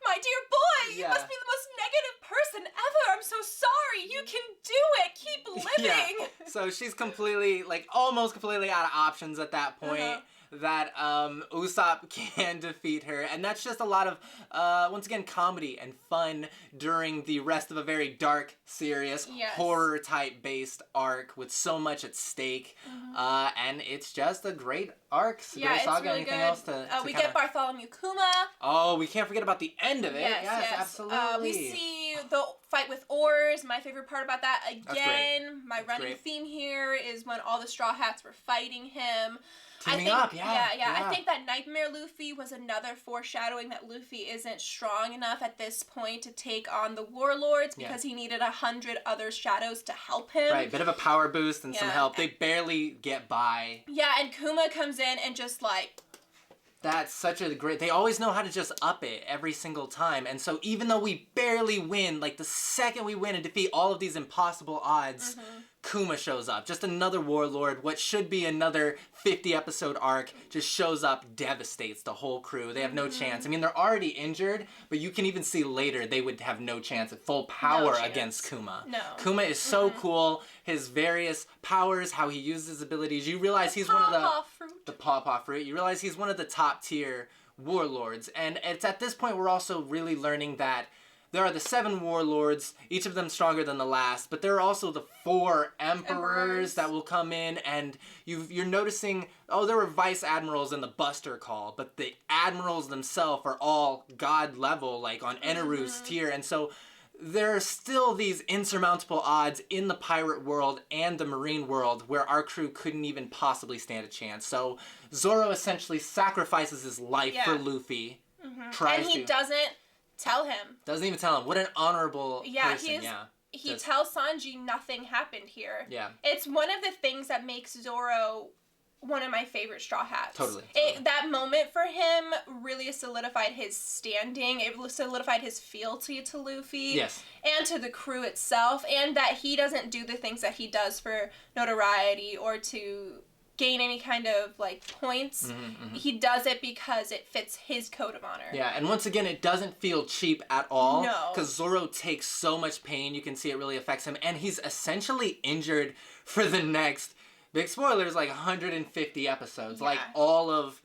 Speaker 2: my dear boy, you must be the most negative person ever. I'm so sorry. You can do it. Keep living.
Speaker 1: Yeah. So she's completely, almost completely out of options at that point. That Usopp can defeat her, and that's just a lot of once again comedy and fun during the rest of a very dark, serious, horror type based arc with so much at stake, and it's just a great arc.
Speaker 2: Great saga. It's really
Speaker 1: Anything
Speaker 2: good.
Speaker 1: Else to
Speaker 2: we get Bartholomew Kuma.
Speaker 1: Oh, we can't forget about the end of it. Yes, absolutely.
Speaker 2: We see the fight with oars. My favorite part about that again. My running theme here is when all the Straw Hats were fighting him.
Speaker 1: Teaming up,
Speaker 2: I think that Nightmare Luffy was another foreshadowing that Luffy isn't strong enough at this point to take on the warlords because he needed 100 other shadows to help him.
Speaker 1: Right, bit of a power boost and some help. They barely get by.
Speaker 2: Yeah, and Kuma comes in and just
Speaker 1: That's such a great... They always know how to just up it every single time. And so even though we barely win, the second we win and defeat all of these impossible odds, Kuma shows up. Just another warlord. What should be another 50-episode arc just shows up, devastates the whole crew. They have no chance. I mean, they're already injured, but you can even see later they would have no chance at full power against Kuma.
Speaker 2: No.
Speaker 1: Kuma is so cool. His various powers, how he uses his abilities. You realize he's one of the pawpaw fruit. You realize he's one of the top tier warlords. And it's at this point we're also really learning that there are the 7 warlords, each of them stronger than the last, but there are also the 4 emperors that will come in, and you're noticing, there were vice admirals in the Buster Call, but the admirals themselves are all god level, on Eneru's tier, and so there are still these insurmountable odds in the pirate world and the marine world where our crew couldn't even possibly stand a chance. So Zoro essentially sacrifices his life for Luffy.
Speaker 2: And he doesn't tell him.
Speaker 1: Doesn't even tell him. What an honorable person.
Speaker 2: He tells Sanji nothing happened here.
Speaker 1: Yeah.
Speaker 2: It's one of the things that makes Zoro one of my favorite Straw Hats.
Speaker 1: Totally.
Speaker 2: That moment for him really solidified his standing. It solidified his fealty to Luffy.
Speaker 1: Yes.
Speaker 2: And to the crew itself. And that he doesn't do the things that he does for notoriety or to gain any kind of points. He does it because it fits his code of honor.
Speaker 1: Yeah, and once again, it doesn't feel cheap at all.
Speaker 2: No.
Speaker 1: Because Zoro takes so much pain, you can see it really affects him, and he's essentially injured for the next, big spoilers, 150 episodes.
Speaker 2: Yeah.
Speaker 1: All of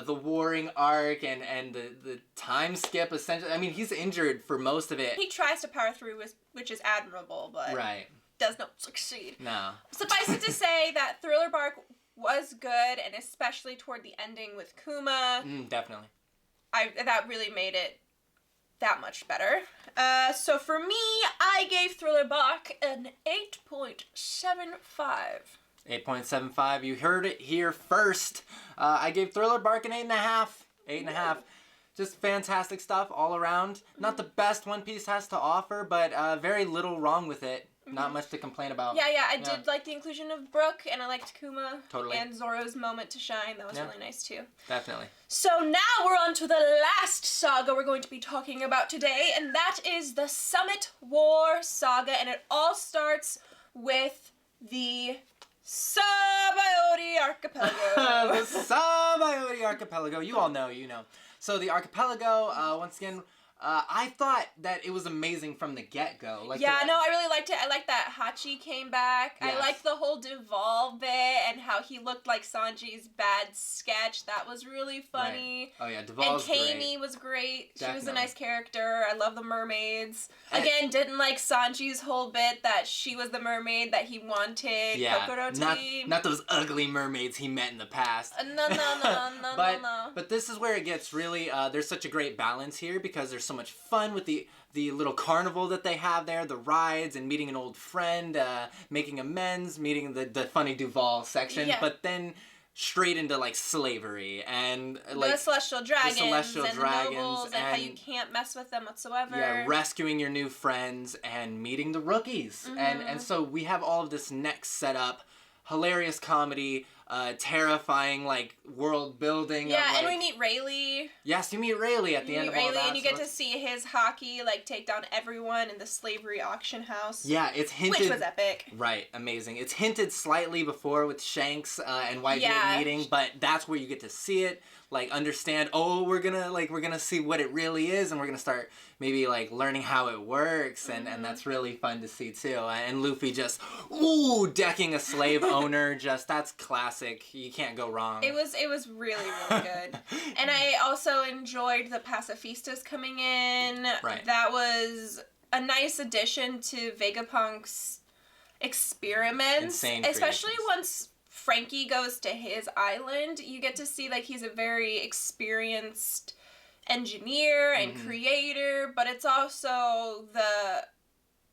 Speaker 1: the warring arc and the time skip, essentially. I mean, he's injured for most of it.
Speaker 2: He tries to power through, which is admirable, but does not succeed.
Speaker 1: No.
Speaker 2: Suffice it to say that Thriller Bark was good, and especially toward the ending with Kuma.
Speaker 1: Definitely.
Speaker 2: That really made it that much better. So for me, I gave Thriller Bark an 8.75.
Speaker 1: 8.75. You heard it here first. I gave Thriller Bark an 8.5. 8.5. Just fantastic stuff all around. Not the best One Piece has to offer, but very little wrong with it. Not much to complain about.
Speaker 2: Yeah, I did like the inclusion of Brooke, and I liked Kuma.
Speaker 1: Totally.
Speaker 2: And Zoro's moment to shine. That was really nice, too.
Speaker 1: Definitely.
Speaker 2: So now we're on to the last saga we're going to be talking about today, and that is the Summit War Saga, and it all starts with the Sabaody Archipelago.
Speaker 1: The Sabaody Archipelago. You all know, you know. So the archipelago, once again, I thought that it was amazing from the get-go. Like
Speaker 2: I really liked it. I liked that Hachi came back. Yes. I liked the whole Duval bit and how he looked like Sanji's bad sketch. That was really funny.
Speaker 1: Right. Oh yeah, Duval's great.
Speaker 2: And Kami was great.
Speaker 1: Definitely.
Speaker 2: She was a nice character. I love the mermaids. Again, didn't like Sanji's whole bit that she was the mermaid that he wanted Kokoro to be.
Speaker 1: Not those ugly mermaids he met in the past.
Speaker 2: No.
Speaker 1: But this is where it gets really, there's such a great balance here because there's so much fun with the little carnival that they have there, the rides, and meeting an old friend, making amends, meeting the funny Duval section, but then straight into like slavery and like
Speaker 2: the celestial dragons and the nobles and how you can't mess with them whatsoever.
Speaker 1: Yeah, rescuing your new friends and meeting the rookies. And so we have all of this next setup, hilarious comedy, terrifying like world building.
Speaker 2: Yeah, and we meet Rayleigh.
Speaker 1: Yes, you meet Rayleigh at the end of all that.
Speaker 2: And you get to see his hockey like take down everyone in the slavery auction house.
Speaker 1: Yeah, it's hinted.
Speaker 2: Which was epic.
Speaker 1: Right, amazing. It's hinted slightly before with Shanks and Whitebeard meeting, but that's where you get to see it. Like understand, we're gonna see what it really is, and we're gonna start maybe like learning how it works, and that's really fun to see too. And Luffy just decking a slave owner, that's classic. You can't go wrong.
Speaker 2: It was really good. And I also enjoyed the pacifistas coming in.
Speaker 1: Right.
Speaker 2: That was a nice addition to Vegapunk's experiments.
Speaker 1: Insane
Speaker 2: especially
Speaker 1: creations.
Speaker 2: Once Frankie goes to his island, you get to see like he's a very experienced engineer and creator, but it's also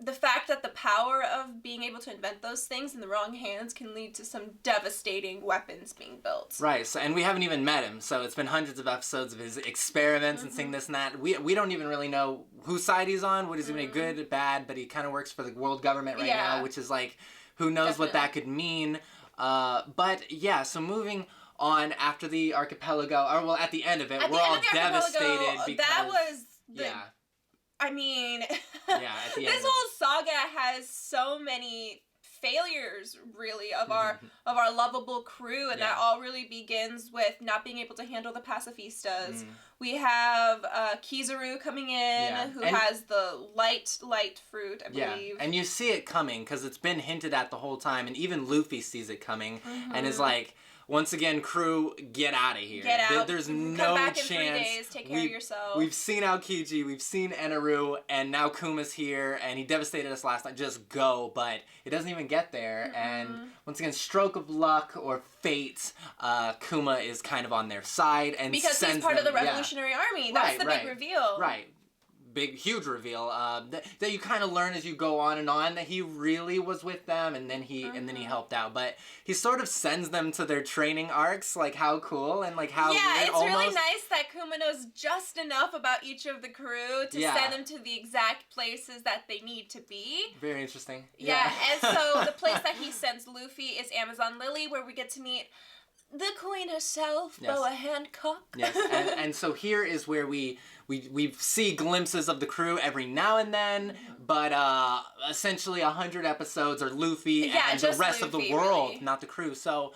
Speaker 2: the fact that the power of being able to invent those things in the wrong hands can lead to some devastating weapons being built.
Speaker 1: Right, so, and we haven't even met him, so it's been hundreds of episodes of his experiments and seeing this and that. We don't even really know whose side he's on, what is he good, bad, but he kind of works for the world government right now, which is like, who knows what that could mean. But yeah, so moving on after the archipelago, or well, at the end of it, we're all devastated because
Speaker 2: that was I mean,
Speaker 1: at the end
Speaker 2: this whole saga has so many failures, really, of our lovable crew, and that all really begins with not being able to handle the pacifistas. We have Kizaru coming in, who has the light fruit, I believe.
Speaker 1: And you see it coming, because it's been hinted at the whole time, and even Luffy sees it coming, and is like, once again, crew, get out of here.
Speaker 2: Get out.
Speaker 1: There's no
Speaker 2: Come back
Speaker 1: chance.
Speaker 2: In 3 days. Take care of yourself.
Speaker 1: We've seen Aokiji, we've seen Eneru, and now Kuma's here, and he devastated us last night. Just go, but it doesn't even get there. And once again, stroke of luck or fate, Kuma is kind of on their side and
Speaker 2: because
Speaker 1: sends
Speaker 2: he's part of the
Speaker 1: them,
Speaker 2: Revolutionary Army. That's the big reveal.
Speaker 1: Right. Big, huge reveal that you kind of learn as you go on and on that he really was with them, and then he helped out. But he sort of sends them to their training arcs, like how cool and like how
Speaker 2: it's
Speaker 1: almost
Speaker 2: really nice that Kuma knows just enough about each of the crew to send them to the exact places that they need to be.
Speaker 1: Very interesting.
Speaker 2: Yeah. And so the place that he sends Luffy is Amazon Lily, where we get to meet the queen herself, Boa Hancock.
Speaker 1: Yes, and so here is where we see glimpses of the crew every now and then, but essentially 100 episodes are Luffy and the rest
Speaker 2: Luffy,
Speaker 1: of the world,
Speaker 2: really.
Speaker 1: not the crew. So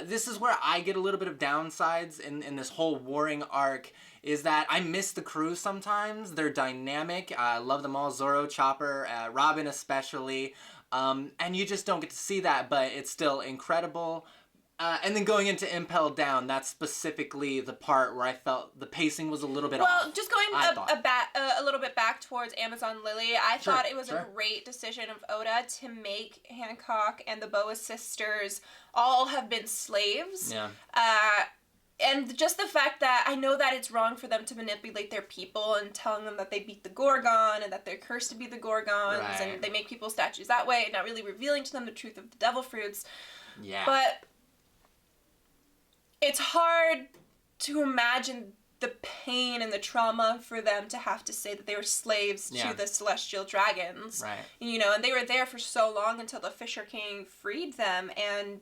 Speaker 1: this is where I get a little bit of downsides in this whole warring arc, is that I miss the crew sometimes. They're dynamic. I love them all, Zoro, Chopper, Robin especially, and you just don't get to see that, but it's still incredible. And then going into Impel Down, that's specifically the part where I felt the pacing was a little bit off.
Speaker 2: Well, just going a little bit back towards Amazon Lily, I thought it was a great decision of Oda to make Hancock and the Boa sisters all have been slaves.
Speaker 1: Yeah.
Speaker 2: And just the fact that I know that it's wrong for them to manipulate their people and telling them that they beat the Gorgon and that they're cursed to be the Gorgons, and they make people statues that way, and not really revealing to them the truth of the devil fruits.
Speaker 1: Yeah.
Speaker 2: But it's hard to imagine the pain and the trauma for them to have to say that they were slaves to the celestial dragons.
Speaker 1: Right.
Speaker 2: You know, and they were there for so long until the Fisher King freed them, and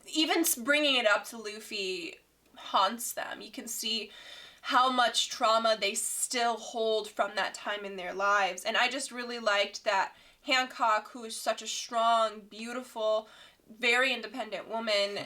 Speaker 2: even bringing it up to Luffy haunts them. You can see how much trauma they still hold from that time in their lives. And I just really liked that Hancock, who is such a strong, beautiful, very independent woman,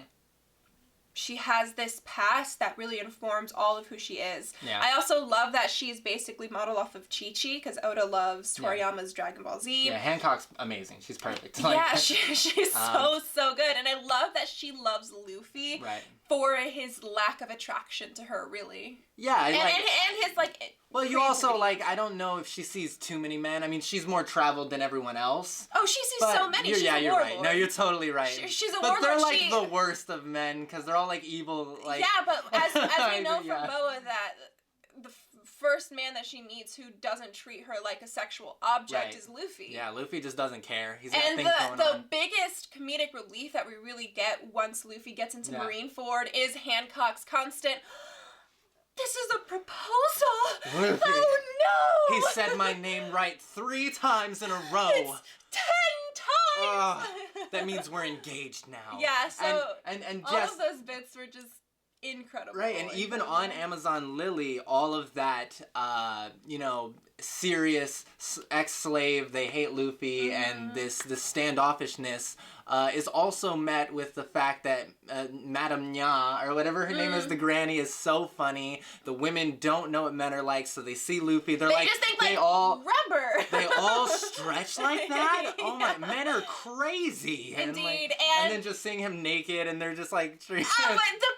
Speaker 2: she has this past that really informs all of who she is.
Speaker 1: Yeah.
Speaker 2: I also love that she's basically modeled off of Chi-Chi, because Oda loves Toriyama's Dragon Ball Z.
Speaker 1: Yeah, Hancock's amazing. She's perfect.
Speaker 2: Yeah, she's so good. And I love that she loves Luffy for his lack of attraction to her, really.
Speaker 1: Yeah.
Speaker 2: And his, like...
Speaker 1: Well, you also, like, I don't know if she sees too many men. I mean, she's more traveled than everyone else.
Speaker 2: Oh, she sees so many. She's a
Speaker 1: you're
Speaker 2: warlord.
Speaker 1: right. No, you're totally right.
Speaker 2: She's a warlord.
Speaker 1: But they're, like, the worst of men, because they're all, like, evil, like...
Speaker 2: Yeah, but as we know from Boa, that the first man that she meets who doesn't treat her like a sexual object is Luffy.
Speaker 1: Yeah, Luffy just doesn't care. He's got things going on.
Speaker 2: And the biggest comedic relief that we really get once Luffy gets into Marineford is Hancock's constant... This is a proposal!
Speaker 1: Luffy.
Speaker 2: Oh no!
Speaker 1: He said my name right 3 times in a row.
Speaker 2: It's 10 times!
Speaker 1: That means we're engaged now.
Speaker 2: Yeah, so
Speaker 1: and
Speaker 2: all of those bits were just incredible.
Speaker 1: Right, and even on Amazon Lily, all of that, serious ex-slave, they hate Luffy, and this standoffishness is also met with the fact that Madame Nya, or whatever her name is, the granny, is so funny. The women don't know what men are like, so they see Luffy, they just think
Speaker 2: rubber.
Speaker 1: They all stretch like that? Oh my, men are crazy.
Speaker 2: Indeed,
Speaker 1: and then just seeing him naked, and they're just like...
Speaker 2: but the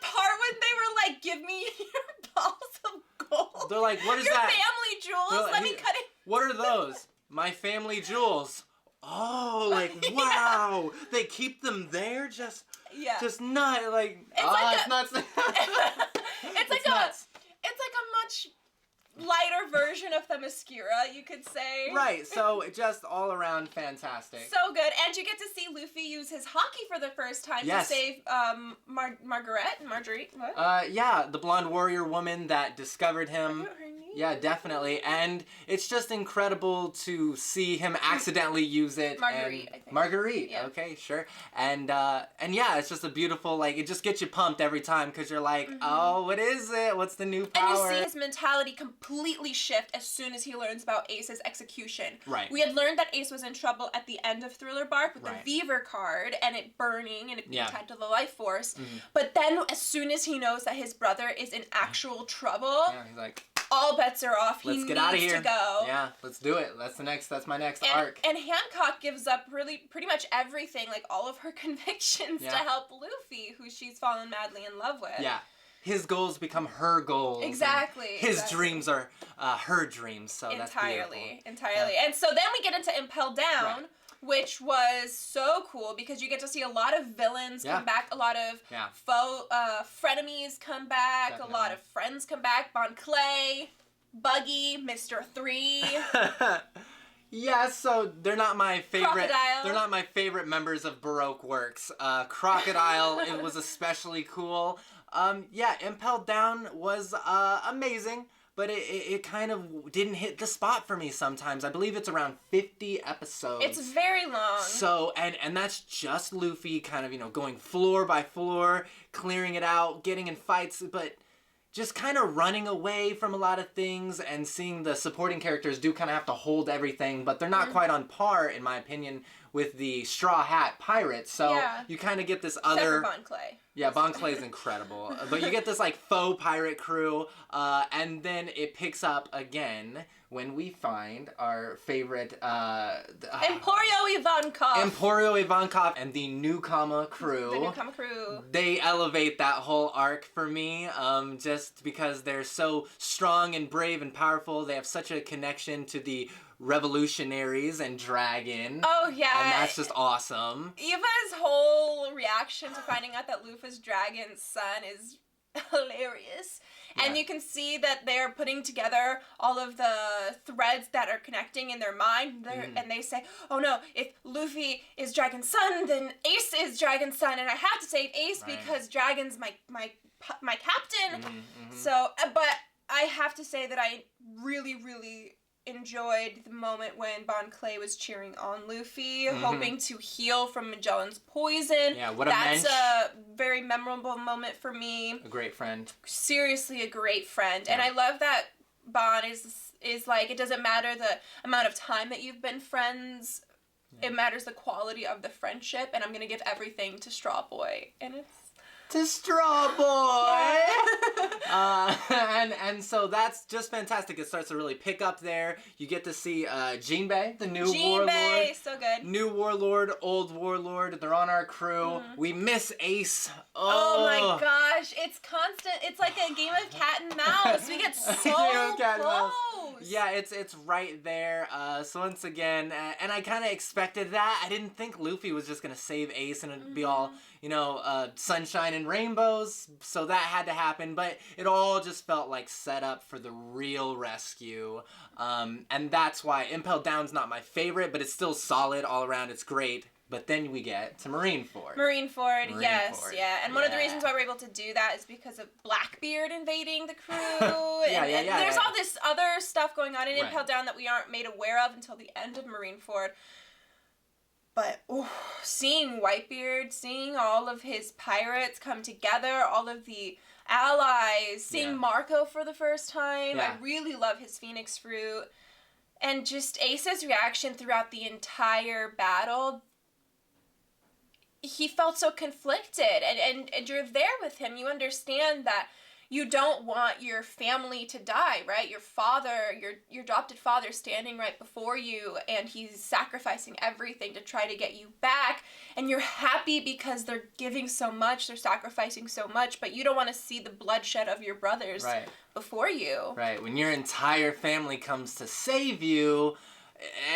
Speaker 2: part when they were like, give me your balls of gold.
Speaker 1: They're like, what is
Speaker 2: your
Speaker 1: that?
Speaker 2: family jewels, let me cut it.
Speaker 1: What are those? My family jewels. Oh, like, wow. They keep them there? Just not, like, it's nuts.
Speaker 2: It's like a much lighter version of the Themyscira, you could say.
Speaker 1: Right, so just all around fantastic.
Speaker 2: So good. And you get to see Luffy use his hockey for the first time to save Marguerite, what?
Speaker 1: Yeah, the blonde warrior woman that discovered him. Yeah, definitely. And it's just incredible to see him accidentally use it.
Speaker 2: Marguerite, I think.
Speaker 1: Marguerite, okay, sure. And yeah, it's just a beautiful, like, it just gets you pumped every time because you're like, oh, what is it? What's the new power?
Speaker 2: And you see his mentality completely shift as soon as he learns about Ace's execution.
Speaker 1: Right.
Speaker 2: We had learned that Ace was in trouble at the end of Thriller Bark with the Weaver card and it burning and it being tied to the life force. But then as soon as he knows that his brother is in actual trouble,
Speaker 1: he's like...
Speaker 2: all bets are off.
Speaker 1: Let's get out of here. To go. Yeah, let's do it. That's my next arc.
Speaker 2: And Hancock gives up pretty much everything, like all of her convictions to help Luffy, who she's fallen madly in love with.
Speaker 1: Yeah. His goals become her goals.
Speaker 2: Exactly.
Speaker 1: His dreams are her dreams, so that's beautiful.
Speaker 2: Entirely. Yeah. And so then we get into Impel Down, which was so cool because you get to see a lot of villains come back, a lot of foe frenemies come back, a lot of friends come back. Bon Clay, Buggy, Mr. 3.
Speaker 1: Yeah, so they're not my favorite.
Speaker 2: Crocodile.
Speaker 1: They're not my favorite members of Baroque works. Crocodile, it was especially cool. Impel Down was amazing. But it kind of didn't hit the spot for me sometimes. I believe it's around 50 episodes.
Speaker 2: It's very long.
Speaker 1: So, and that's just Luffy kind of, going floor by floor, clearing it out, getting in fights, but just kind of running away from a lot of things and seeing the supporting characters do kind of have to hold everything, but they're not quite on par, in my opinion, with the Straw Hat Pirates. So you kind of get this other...
Speaker 2: Except for Bon Clay.
Speaker 1: Yeah, Bon Clay is incredible. But you get this, like, faux pirate crew, and then it picks up again when we find our favorite...
Speaker 2: Emporio
Speaker 1: Ivankov and the Newcomer crew.
Speaker 2: The Newcomer crew.
Speaker 1: They elevate that whole arc for me, just because they're so strong and brave and powerful. They have such a connection to the revolutionaries and Dragon.
Speaker 2: Oh, yeah.
Speaker 1: And that's just awesome.
Speaker 2: Eva's whole reaction to finding out that Luffy's Dragon's son is hilarious. Yeah. And you can see that they're putting together all of the threads that are connecting in their mind. And they say, oh no, if Luffy is Dragon's son, then Ace is Dragon's son, and I have to save Ace because Dragon's my captain. So, but I have to say that I really, really enjoyed the moment when Bon Clay was cheering on Luffy, hoping to heal from Magellan's poison.
Speaker 1: Yeah, what a
Speaker 2: That's a very memorable moment for me.
Speaker 1: A great friend.
Speaker 2: Seriously, a great friend. Yeah. And I love that Bon is like, it doesn't matter the amount of time that you've been friends, It matters the quality of the friendship, and I'm going to give everything to Straw Boy. And it's...
Speaker 1: To Straw Boy! And so that's just fantastic. It starts to really pick up there. You get to see Jinbei, the new warlord.
Speaker 2: Jinbei, so good.
Speaker 1: New warlord, old warlord. They're on our crew. We miss Ace.
Speaker 2: Oh my gosh, it's constant. It's like a game of cat and mouse. We get so close.
Speaker 1: Yeah, it's right there. So once again, and I kind of expected that. I didn't think Luffy was just gonna save Ace and it'd be all, sunshine and rainbows. So that had to happen, but it all just felt like set up for the real rescue. And that's why Impel Down's not my favorite, but it's still solid all around. It's great. But then we get to Marineford.
Speaker 2: Marineford, yes, yeah. And one of the reasons why we're able to do that is because of Blackbeard invading the crew. and there's all this other stuff going on in Impel Down that we aren't made aware of until the end of Marineford. But seeing Whitebeard, seeing all of his pirates come together, all of the allies, seeing Marco for the first time, I really love his Phoenix Fruit. And just Ace's reaction throughout the entire battle, he felt so conflicted, and you're there with him. You understand that you don't want your family to die, right? Your father, your adopted father standing right before you, and he's sacrificing everything to try to get you back, and you're happy because they're giving so much, they're sacrificing so much, but you don't want to see the bloodshed of your brothers before you.
Speaker 1: Right, when your entire family comes to save you,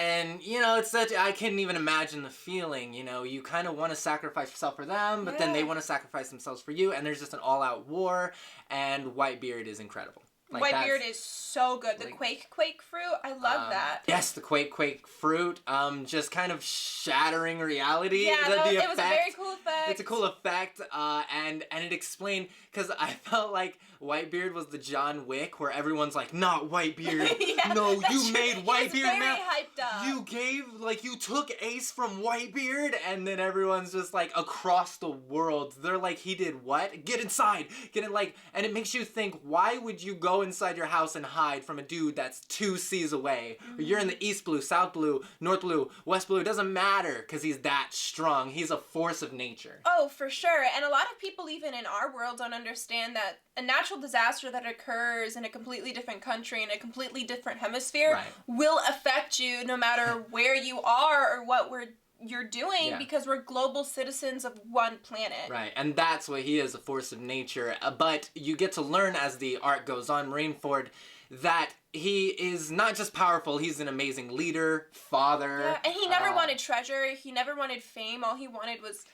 Speaker 1: and, it's such, I couldn't even imagine the feeling, you kind of want to sacrifice yourself for them, but then they want to sacrifice themselves for you, and there's just an all-out war, and Whitebeard is incredible.
Speaker 2: Whitebeard is so good. The Quake fruit, I love that.
Speaker 1: Yes, the Quake fruit, just kind of shattering reality.
Speaker 2: Yeah, it was a very cool effect.
Speaker 1: It's a cool effect, and it explained, because I felt like Whitebeard was the John Wick, where everyone's like, not Whitebeard. No, you made Whitebeard, man.
Speaker 2: Hyped up.
Speaker 1: You took Ace from Whitebeard, and then everyone's just like, across the world, they're like, he did what? Get inside. And it makes you think, why would you go inside your house and hide from a dude that's 2 seas away? You're in the East Blue, South Blue, North Blue, West Blue. It doesn't matter, because he's that strong. He's a force of nature.
Speaker 2: Oh, for sure. And a lot of people, even in our world, don't understand that a natural disaster that occurs in a completely different country, in a completely different hemisphere, will affect you no matter where you are or what you're doing, because we're global citizens of one planet.
Speaker 1: Right, and that's what he is, a force of nature. But you get to learn as the arc goes on, Marineford, that he is not just powerful, he's an amazing leader, father.
Speaker 2: Yeah, and he never wanted treasure, he never wanted fame, all he wanted was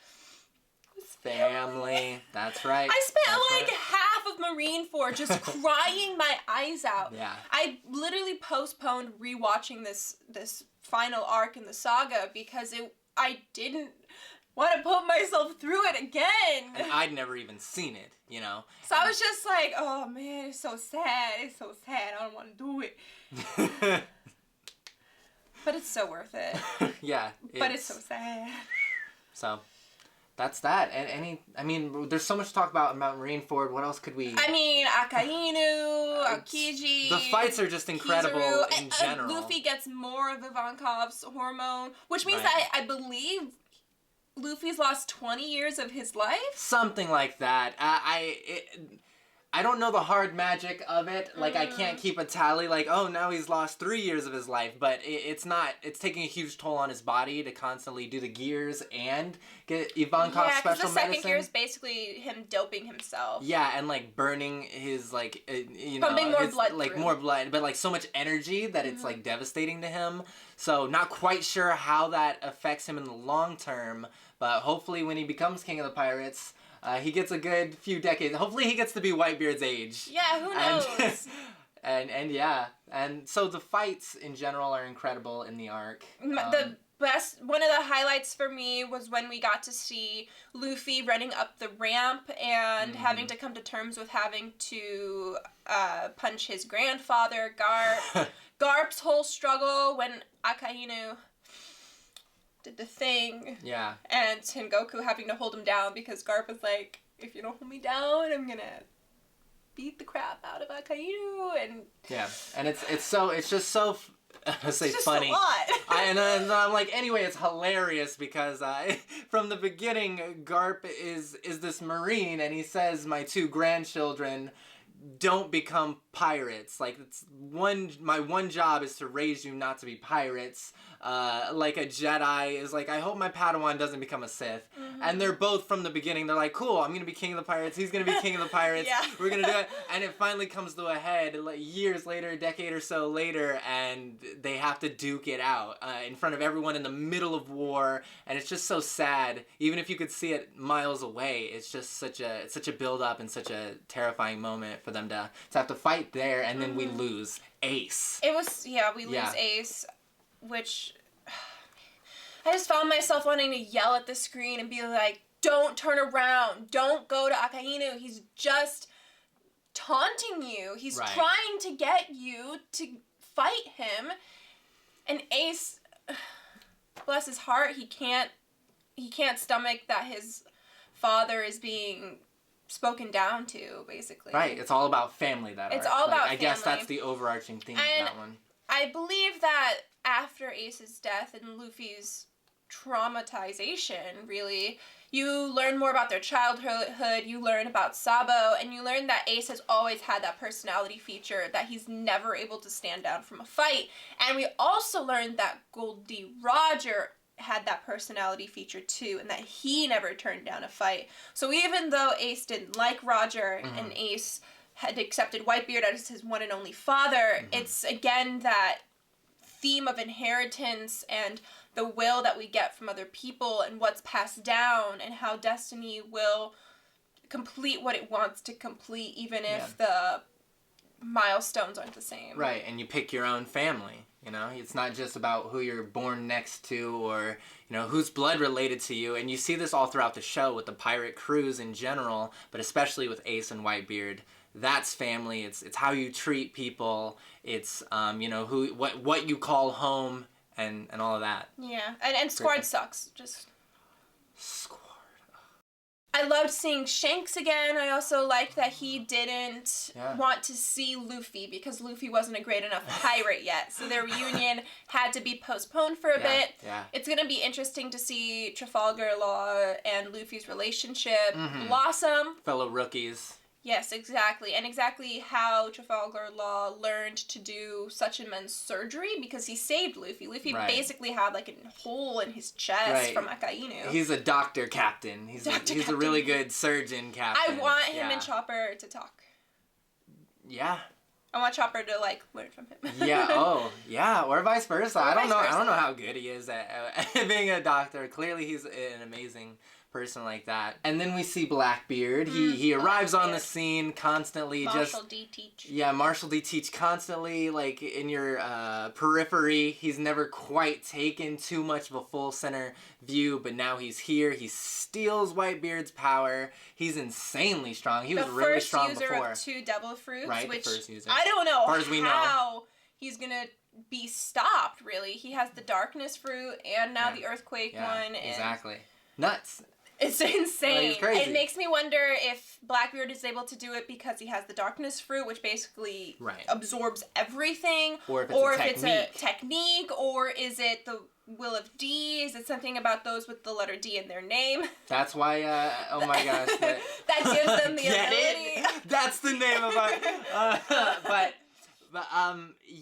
Speaker 1: family. That's right.
Speaker 2: I spent half of Marineford just crying my eyes out.
Speaker 1: Yeah.
Speaker 2: I literally postponed rewatching this final arc in the saga because I didn't want to put myself through it again.
Speaker 1: And I'd never even seen it,
Speaker 2: So I was just like, oh man, it's so sad. It's so sad. I don't want to do it. But it's so worth it.
Speaker 1: Yeah.
Speaker 2: But it's so sad.
Speaker 1: So that's that. And there's so much to talk about Marineford. What else could we...
Speaker 2: Akainu, Aokiji...
Speaker 1: The fights are just incredible in general.
Speaker 2: Luffy gets more of Ivankov's hormone, which means that I believe Luffy's lost 20 years of his life?
Speaker 1: Something like that. I don't know the hard magic of it. I can't keep a tally now he's lost 3 years of his life. But it's taking a huge toll on his body to constantly do the gears and get Ivankov's special medicine. Yeah, because the second
Speaker 2: gear is basically him doping himself.
Speaker 1: Yeah, and burning his
Speaker 2: pumping more blood through.
Speaker 1: More blood, but so much energy that it's devastating to him. So not quite sure how that affects him in the long term. But hopefully when he becomes King of the Pirates... he gets a good few decades. Hopefully he gets to be Whitebeard's age.
Speaker 2: Yeah, who knows?
Speaker 1: And so the fights in general are incredible in the arc.
Speaker 2: One of the highlights for me was when we got to see Luffy running up the ramp and having to come to terms with having to punch his grandfather, Garp. Garp's whole struggle when Akainu did the thing.
Speaker 1: Yeah. And
Speaker 2: Sengoku having to hold him down because Garp was like, if you don't hold me down, I'm gonna beat the crap out of Akainu. And
Speaker 1: yeah, and it's just so say
Speaker 2: it's just
Speaker 1: funny.
Speaker 2: a lot.
Speaker 1: And I'm like, anyway, it's hilarious because from the beginning, Garp is this Marine, and he says, my 2 grandchildren don't become pirates. Like, my one job is to raise you not to be pirates. Like a Jedi is like, I hope my Padawan doesn't become a Sith. Mm-hmm. And they're both from the beginning, they're like, cool, I'm gonna be king of the pirates, he's gonna be king of the pirates,
Speaker 2: yeah.
Speaker 1: We're gonna do it. And it finally comes to a head, like years later, a decade or so later, and they have to duke it out in front of everyone in the middle of war, and it's just so sad. Even if you could see it miles away, it's just such a build up and such a terrifying moment for them to have to fight there, and then we lose Ace.
Speaker 2: We lose Ace, which I just found myself wanting to yell at the screen and be like, don't turn around, don't go to Akainu, he's just taunting you, he's trying to get you to fight him. And Ace, bless his heart, he can't stomach that his father is being spoken down to, basically.
Speaker 1: Right, it's all about family, that
Speaker 2: it's
Speaker 1: arc.
Speaker 2: all about
Speaker 1: I guess that's the overarching theme of that one.
Speaker 2: I believe that after Ace's death and Luffy's traumatization, really, you learn more about their childhood, you learn about Sabo, and you learn that Ace has always had that personality feature, that he's never able to stand down from a fight. And we also learned that Goldie Roger had that personality feature too, and that he never turned down a fight. So even though Ace didn't like Roger, and Ace had accepted Whitebeard as his one and only father, it's again that theme of inheritance and the will that we get from other people and what's passed down, and how destiny will complete what it wants to complete, even if the milestones aren't the same.
Speaker 1: Right, and you pick your own family. You know, it's not just about who you're born next to, or, you know, who's blood related to you. And you see this all throughout the show with the pirate crews in general, but especially with Ace and Whitebeard. That's family. It's how you treat people. It's you know, what you call home, and all of that.
Speaker 2: Yeah, and Squad sucks. Just
Speaker 1: Squad.
Speaker 2: I loved seeing Shanks again. I also liked that he didn't want to see Luffy because Luffy wasn't a great enough pirate yet. So their reunion had to be postponed for a bit.
Speaker 1: Yeah.
Speaker 2: It's going to be interesting to see Trafalgar Law and Luffy's relationship blossom.
Speaker 1: Fellow rookies.
Speaker 2: Yes, exactly. And exactly how Trafalgar Law learned to do such immense surgery, because he saved Luffy. Luffy basically had like a hole in his chest from Akainu.
Speaker 1: He's a doctor captain. He's a really good surgeon captain.
Speaker 2: I want him and Chopper to talk.
Speaker 1: Yeah.
Speaker 2: I want Chopper to like learn from him.
Speaker 1: Yeah. Oh, yeah. Or vice versa. I don't know how good he is at being a doctor. Clearly, he's an amazing person like that. And then we see Blackbeard. He arrives on the scene constantly.
Speaker 2: Marshall D. Teach.
Speaker 1: Yeah, Marshall D. Teach constantly, like, in your periphery. He's never quite taken too much of a full center view, but now he's here. He steals Whitebeard's power. He's insanely strong. He was really strong before.
Speaker 2: The first user of 2 devil fruits,
Speaker 1: right,
Speaker 2: which
Speaker 1: the first user.
Speaker 2: I don't know
Speaker 1: as we know.
Speaker 2: He's gonna be stopped, really. He has the darkness fruit and now the earthquake one. And
Speaker 1: exactly. Nuts.
Speaker 2: It's insane.
Speaker 1: It's crazy.
Speaker 2: It makes me wonder if Blackbeard is able to do it because he has the darkness fruit, which basically absorbs everything. Or if it's a technique. Or is it the will of D? Is it something about those with the letter D in their name?
Speaker 1: That's why, oh my gosh.
Speaker 2: That gives them the ability.
Speaker 1: That's the name of our... But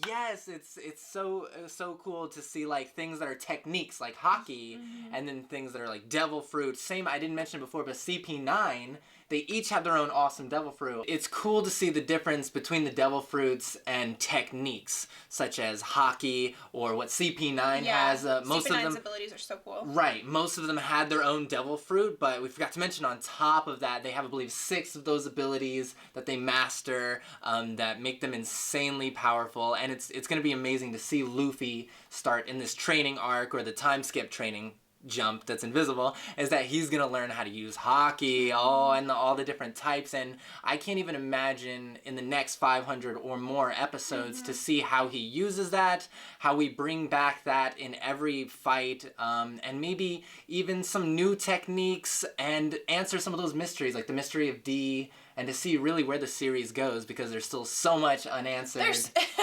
Speaker 1: yes, it's so cool to see like things that are techniques like hockey, and then things that are like devil fruit. Same, I didn't mention it before, but CP9, they each have their own awesome devil fruit. It's cool to see the difference between the devil fruits and techniques, such as hockey or what CP9 has. Most of them,
Speaker 2: abilities are so cool.
Speaker 1: Right, most of them had their own devil fruit, but we forgot to mention on top of that, they have, I believe, 6 of those abilities that they master that make them insanely powerful. And it's going to be amazing to see Luffy start in this training arc, or the time skip training jump that's invisible, is that he's gonna learn how to use hockey, and all the different types. And I can't even imagine in the next 500 or more episodes to see how he uses that, how we bring back that in every fight, and maybe even some new techniques, and answer some of those mysteries, like the mystery of D, and to see really where the series goes, because there's still so much unanswered.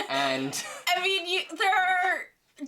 Speaker 1: And
Speaker 2: I mean, there are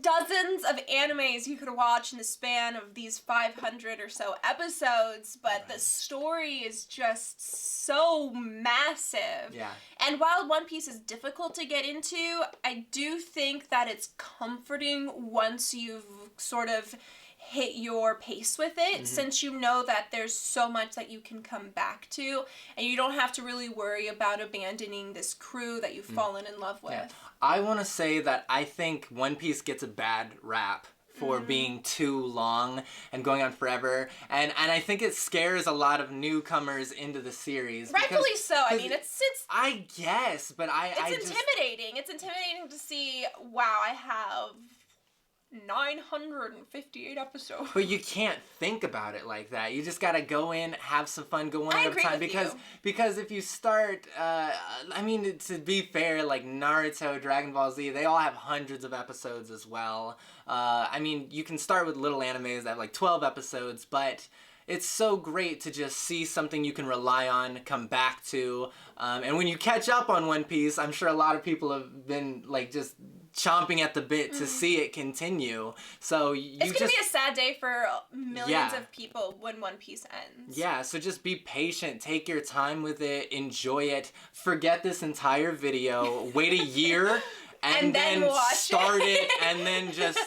Speaker 2: dozens of animes you could watch in the span of these 500 or so episodes, but the story is just so massive.
Speaker 1: Yeah.
Speaker 2: And while One Piece is difficult to get into, I do think that it's comforting once you've sort of hit your pace with it, since you know that there's so much that you can come back to, and you don't have to really worry about abandoning this crew that you've fallen in love with.
Speaker 1: Yeah. I want to say that I think One Piece gets a bad rap for being too long and going on forever, and I think it scares a lot of newcomers into the series.
Speaker 2: Rightfully so. I mean, it's
Speaker 1: I guess, but
Speaker 2: it's intimidating. It's intimidating to see, wow, I have 958 episodes.
Speaker 1: But you can't think about it like that. You just gotta go in, have some fun, go one at a time. Because if you start, I mean, to be fair, like Naruto, Dragon Ball Z, they all have hundreds of episodes as well. I mean, you can start with little animes that have like 12 episodes, but it's so great to just see something you can rely on, come back to. And when you catch up on One Piece, I'm sure a lot of people have been like just chomping at the bit to see it continue. So it's gonna
Speaker 2: be a sad day for millions of people when One Piece ends.
Speaker 1: Yeah, so just be patient, take your time with it, enjoy it, forget this entire video, wait a year, and then start it, and then just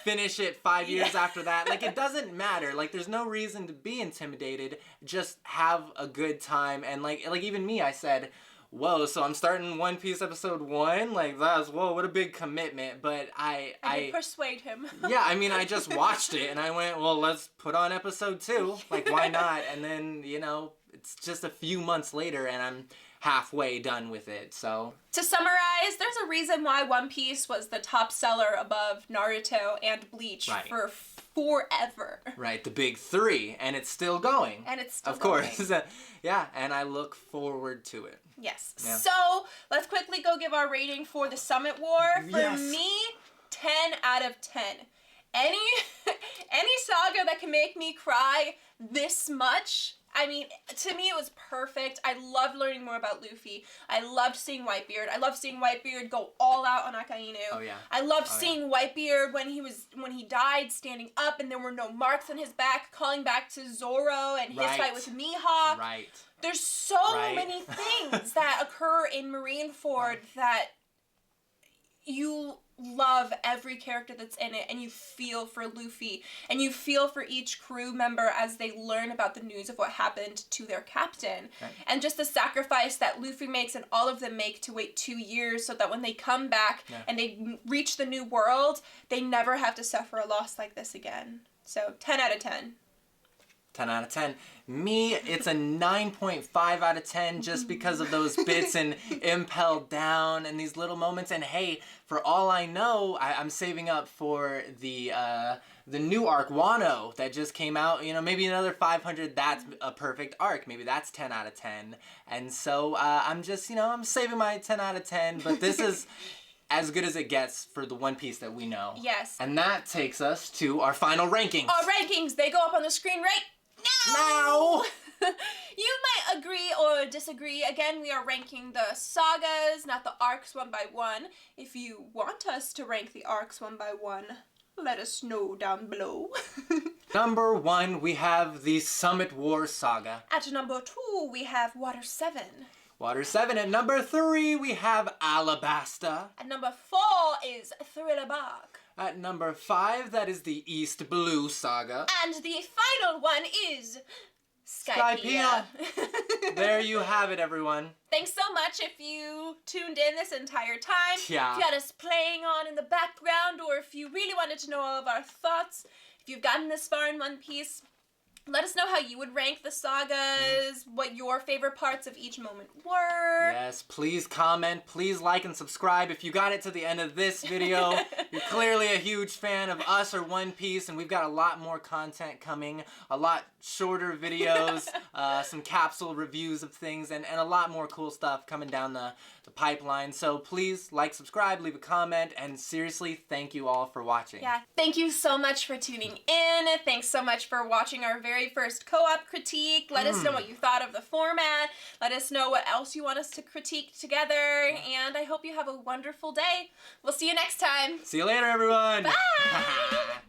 Speaker 1: finish it 5 years after that. Like, it doesn't matter. Like, there's no reason to be intimidated. Just have a good time. And like even me, I said, whoa, so I'm starting One Piece episode 1? Like, whoa, what a big commitment. But I
Speaker 2: did persuade him.
Speaker 1: Yeah, I mean, I just watched it, and I went, well, let's put on episode 2. Like, why not? And then, you know, it's just a few months later, and I'm halfway done with it, so.
Speaker 2: To summarize, there's a reason why One Piece was the top seller above Naruto and Bleach for forever.
Speaker 1: Right, the big 3, and it's still going.
Speaker 2: And it's still
Speaker 1: going. Of course. Yeah, and I look forward to it.
Speaker 2: Yes. Yeah. So, let's quickly go give our rating for the Summit War. For me, 10 out of 10. Any saga that can make me cry this much, I mean, to me it was perfect. I loved learning more about Luffy. I loved seeing Whitebeard. I loved seeing Whitebeard go all out on Akainu.
Speaker 1: Oh yeah.
Speaker 2: I loved seeing Whitebeard when he died standing up and there were no marks on his back, calling back to Zoro and his fight with Mihawk.
Speaker 1: Right.
Speaker 2: There's so many things that occur in Marineford that you love every character that's in it, and you feel for Luffy, and you feel for each crew member as they learn about the news of what happened to their captain. Right. And just the sacrifice that Luffy makes and all of them make to wait 2 years so that when they come back and they reach the new world, they never have to suffer a loss like this again. So 10 out of 10.
Speaker 1: 10 out of 10. Me, it's a 9.5 out of 10 just because of those bits and Impel Down and these little moments. And hey, for all I know, I'm saving up for the new arc, Wano, that just came out. You know, maybe another 500, that's a perfect arc. Maybe that's 10 out of 10. And so I'm just, you know, I'm saving my 10 out of 10. But this is as good as it gets for the One Piece that we know.
Speaker 2: Yes.
Speaker 1: And that takes us to our final rankings.
Speaker 2: Our rankings, they go up on the screen right now. You might agree or disagree. Again, we are ranking the sagas, not the arcs one by one. If you want us to rank the arcs one by one, let us know down below.
Speaker 1: Number 1, we have the Summit War Saga.
Speaker 2: At number 2, we have Water 7.
Speaker 1: Water 7. At number 3, we have Alabasta.
Speaker 2: At number 4 is Thriller Bark.
Speaker 1: At number 5, that is the East Blue Saga.
Speaker 2: And the final one is Skypiea.
Speaker 1: There you have it, everyone.
Speaker 2: Thanks so much if you tuned in this entire time.
Speaker 1: Yeah.
Speaker 2: If you had us playing on in the background, or if you really wanted to know all of our thoughts, if you've gotten this far in One Piece, let us know how you would rank the sagas, what your favorite parts of each moment were.
Speaker 1: Yes, please comment, please like and subscribe. If you got it to the end of this video, you're clearly a huge fan of us or One Piece, and we've got a lot more content coming, a lot shorter videos, some capsule reviews of things, and a lot more cool stuff coming down the pipeline. So please like, subscribe, leave a comment, and seriously, thank you all for watching.
Speaker 2: Yeah, thank you so much for tuning in. Thanks so much for watching our very very first co-op critique. Let us know what you thought of the format. Let us know what else you want us to critique together. And I hope you have a wonderful day. We'll see you next time.
Speaker 1: See you later, everyone.
Speaker 2: Bye.